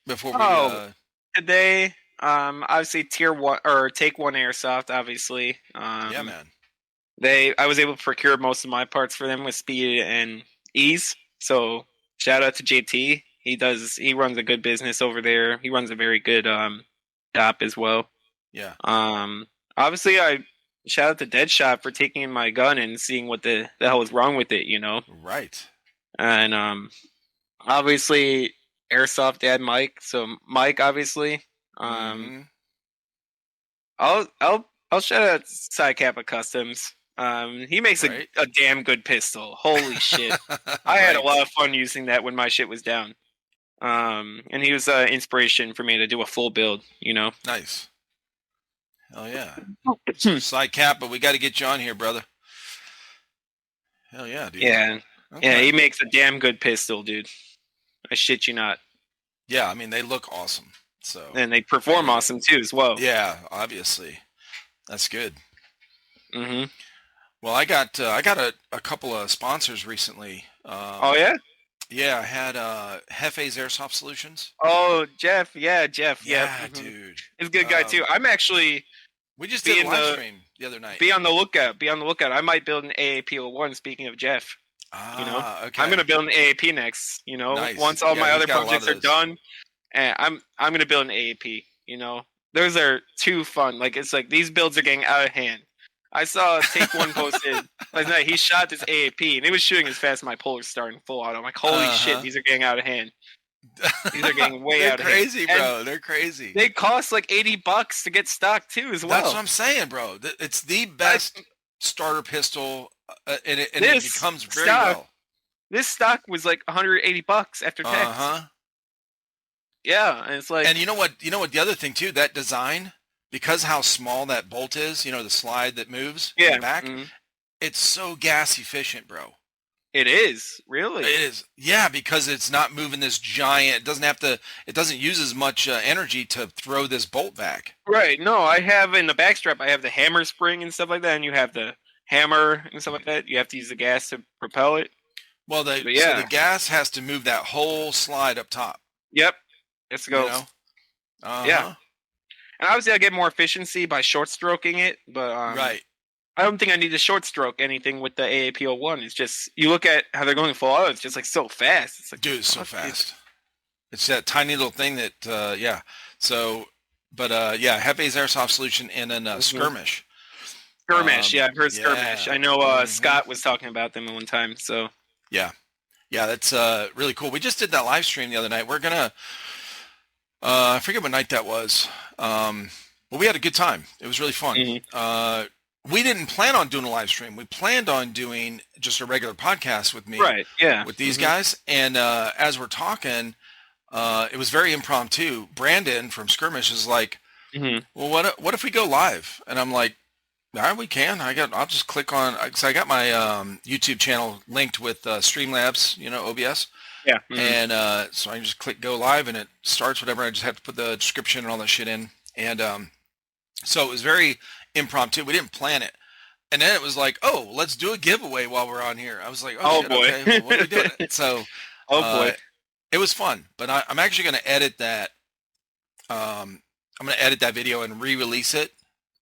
before we? Today Obviously tier 1 or take 1 Airsoft. Obviously, Yeah, man. I was able to procure most of my parts for them with speed and ease. So shout out to JT. He runs a good business over there. He runs a very good shop as well. Yeah. Obviously I shout out to Deadshot for taking in my gun and seeing what the hell was wrong with it, Right. And obviously Airsoft Dad Mike. So Mike, obviously. Mhm. I'll shout out Sci Kappa Customs. He makes Right. a damn good pistol. Holy shit! I had a lot of fun using that when my shit was down. And he was inspiration for me to do a full build. Nice. Hell yeah. Side cap, but we got to get you on here, brother. Hell yeah, dude. Yeah, Okay. yeah. He makes a damn good pistol, dude. I shit you not. Yeah, I mean they look awesome. So. And they perform awesome too, as well. Yeah, obviously. That's good. Mm-hmm. Well, I got a couple of sponsors recently. Oh yeah. Yeah, I had Hefe's Airsoft Solutions. Oh, Jeff. Yeah, Jeff. Yeah, Yep. dude. He's a good guy too. I'm actually. We just did a live stream the other night. Be on the lookout. Be on the lookout. I might build an AAP-01. Speaking of Jeff, Okay. I'm gonna build an AAP next. Nice. Once all my he's other got a lot projects of are those. done, and I'm gonna build an AAP. Those are too fun. Like it's like these builds are getting out of hand. I saw Take One posted last night. He shot this AAP and it was shooting as fast as my Polar Star in full auto. I'm like, holy shit, these are getting out of hand. These are getting way out of hand. They're crazy, bro. They're crazy. They cost like $80 to get stock too, as well. That's what I'm saying, bro. It's the best starter pistol, and it becomes very well. This stock was like $180 after tax. Uh-huh. Yeah, and it's like, and you know what? The other thing too, that design, because how small that bolt is, the slide that moves in the back, it's so gas efficient, bro. It is, really. It is, yeah, because it's not moving this giant. It doesn't use as much energy to throw this bolt back. Right. No, I have in the backstrap. I have the hammer spring and stuff like that, and you have the hammer and stuff like that. You have to use the gas to propel it. Well, so the gas has to move that whole slide up top. Yep. Let's go. Yeah. And obviously, I get more efficiency by short stroking it, but right. I don't think I need to short stroke anything with the AAP-01. It's just you look at how they're going full auto. It's just like so fast. It's like, dude, it's so fast. It's that tiny little thing that yeah. So, but yeah, Hefe's Airsoft Solution and then Skirmish. Skirmish, yeah, I've heard Skirmish. I know Scott was talking about them at one time. So yeah, that's really cool. We just did that live stream the other night. We're gonna I forget what night that was. But we had a good time. It was really fun. We didn't plan on doing a live stream. We planned on doing just a regular podcast with me, right? Yeah, with these guys. And as we're talking, it was very impromptu. Brandon from Skirmish is like, "Well, what if we go live?" And I'm like, "All right, we can. I'll just click on because I got my YouTube channel linked with Streamlabs, OBS." Yeah. And so I just click go live and it starts whatever. I just have to put the description and all that shit in. And so it was very impromptu. We didn't plan it. And then it was like, oh, let's do a giveaway while we're on here. I was like, oh shit, boy. Okay, well, what are we doing? So boy. It was fun. But I'm actually going to edit that. I'm going to edit that video and re-release it.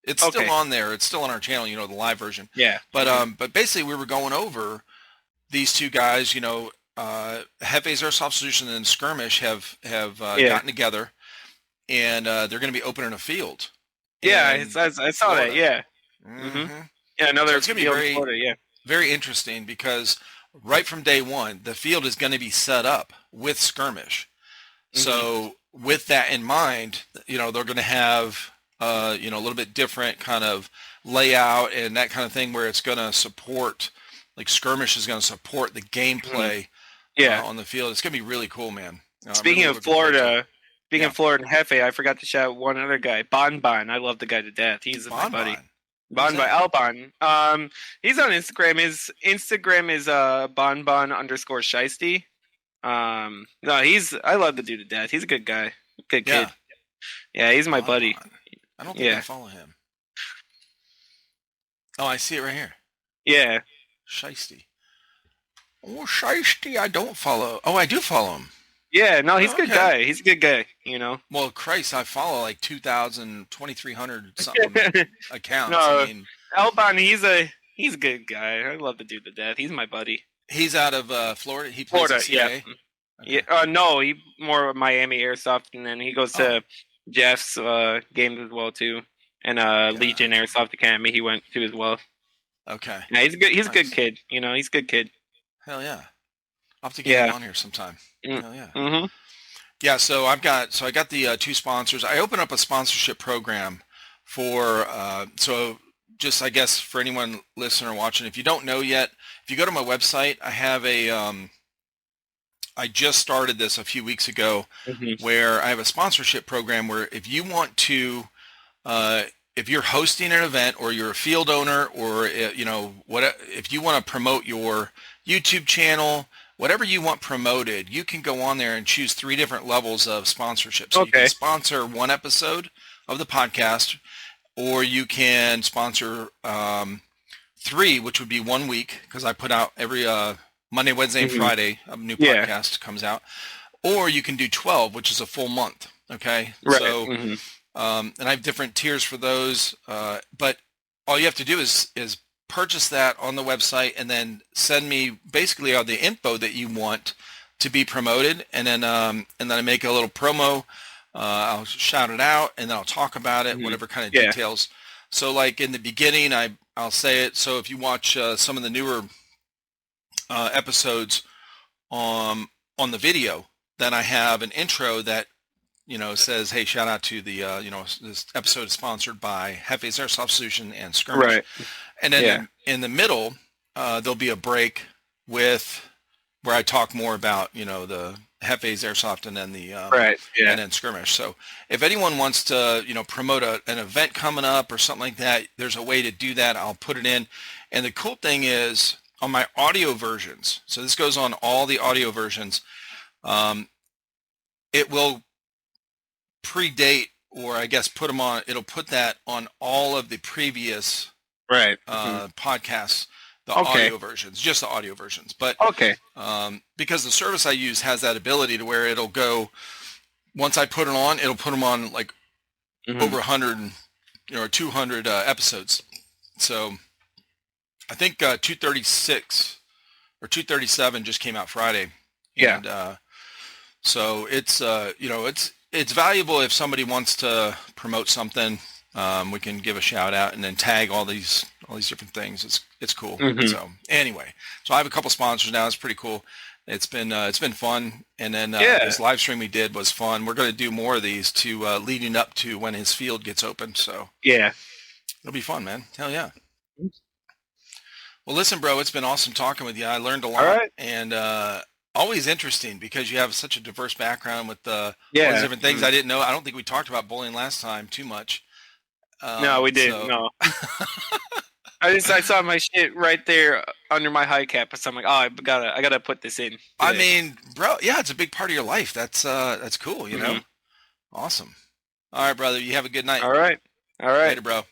It's still on there. It's still on our channel, the live version. Yeah. But basically we were going over these two guys, Hefe's Airsoft Solution and Skirmish have gotten together, and they're going to be opening a field. Yeah, I saw that. Yeah. Yeah, another. So it's going to be very interesting because right from day one, the field is going to be set up with Skirmish. So with that in mind, they're going to have a little bit different kind of layout and that kind of thing where it's going to support. Like Skirmish is going to support the gameplay on the field. It's going to be really cool, man. Speaking of Florida and Hefe, I forgot to shout one other guy, Bonbon. I love the guy to death. He's my buddy. Bonbon Alban. He's on Instagram. His Instagram is bonbon_shiesty. I love the dude to death. He's a good guy. Good kid. Yeah, he's my buddy. I don't think I follow him. Oh, I see it right here. Yeah. Shiesty. Oh, Shiesty, I don't follow. Oh, I do follow him. Yeah, no, he's a good Okay. guy. He's a good guy, you know. Well, Christ, I follow like 2,000, 2,300 something accounts. No, I mean, Elbon, he's a good guy. I love the dude to death. He's my buddy. he's out of Florida. He plays Florida, at CA. yeah. Okay. Yeah, no, he more of Miami Airsoft, and then he goes to Jeff's games as well too, and Legion Airsoft Academy he went to as well. Okay. Yeah, he's good. He's a Nice. good kid. You know, he's a good kid. Hell yeah. I'll have to get him on here sometime. Hell yeah. Mm-hmm. Yeah, so I got the 2 sponsors. I opened up a sponsorship program for so just I guess for anyone listening or watching, if you don't know yet, if you go to my website, I have I just started this a few weeks ago, where I have a sponsorship program where if you want to if you're hosting an event or you're a field owner or if you want to promote your YouTube channel, whatever you want promoted, you can go on there and choose 3 different levels of sponsorship. So you can sponsor 1 episode of the podcast, or you can sponsor 3, which would be 1 week, because I put out every Monday, Wednesday, and Friday a new podcast comes out. Or you can do 12, which is a full month. Okay, right. So and I have different tiers for those, but all you have to do is purchase that on the website and then send me basically all the info that you want to be promoted, and then I make a little promo. I'll shout it out, and then I'll talk about it, whatever kind of details. So like in the beginning, I'll say it. So if you watch some of the newer episodes on the video, then I have an intro that says, hey, shout out to the this episode is sponsored by Hefe's Airsoft Solution and Skirmish. Right. And then in the middle, there'll be a break where I talk more about, the Hefe's Airsoft and then the and then Skirmish. So if anyone wants to, promote an event coming up or something like that, there's a way to do that. I'll put it in. And the cool thing is on my audio versions, so this goes on all the audio versions, it will predate, or I guess it'll put that on all of the previous podcasts, the audio versions, just the audio versions. But because the service I use has that ability to where it'll go, once I put it on, it'll put them on like over 100 or 200 episodes. So I think 236 or 237 just came out Friday. And so it's it's valuable if somebody wants to promote something. We can give a shout out and then tag all these different things. It's cool. So anyway, so I have a couple sponsors now. It's pretty cool. It's been fun. And then this live stream we did was fun. We're going to do more of these leading up to when his field gets open. So it'll be fun, man. Hell yeah. Well, listen, bro, it's been awesome talking with you. I learned a lot. All right. And always interesting because you have such a diverse background with all these different things I didn't know. I don't think we talked about bowling last time too much. No, we didn't. No. I saw my shit right there under my high cap, so I'm like, I gotta put this in today. I mean, bro, yeah, it's a big part of your life. That's cool, you know. Awesome. All right, brother. You have a good night. All right. Later, bro.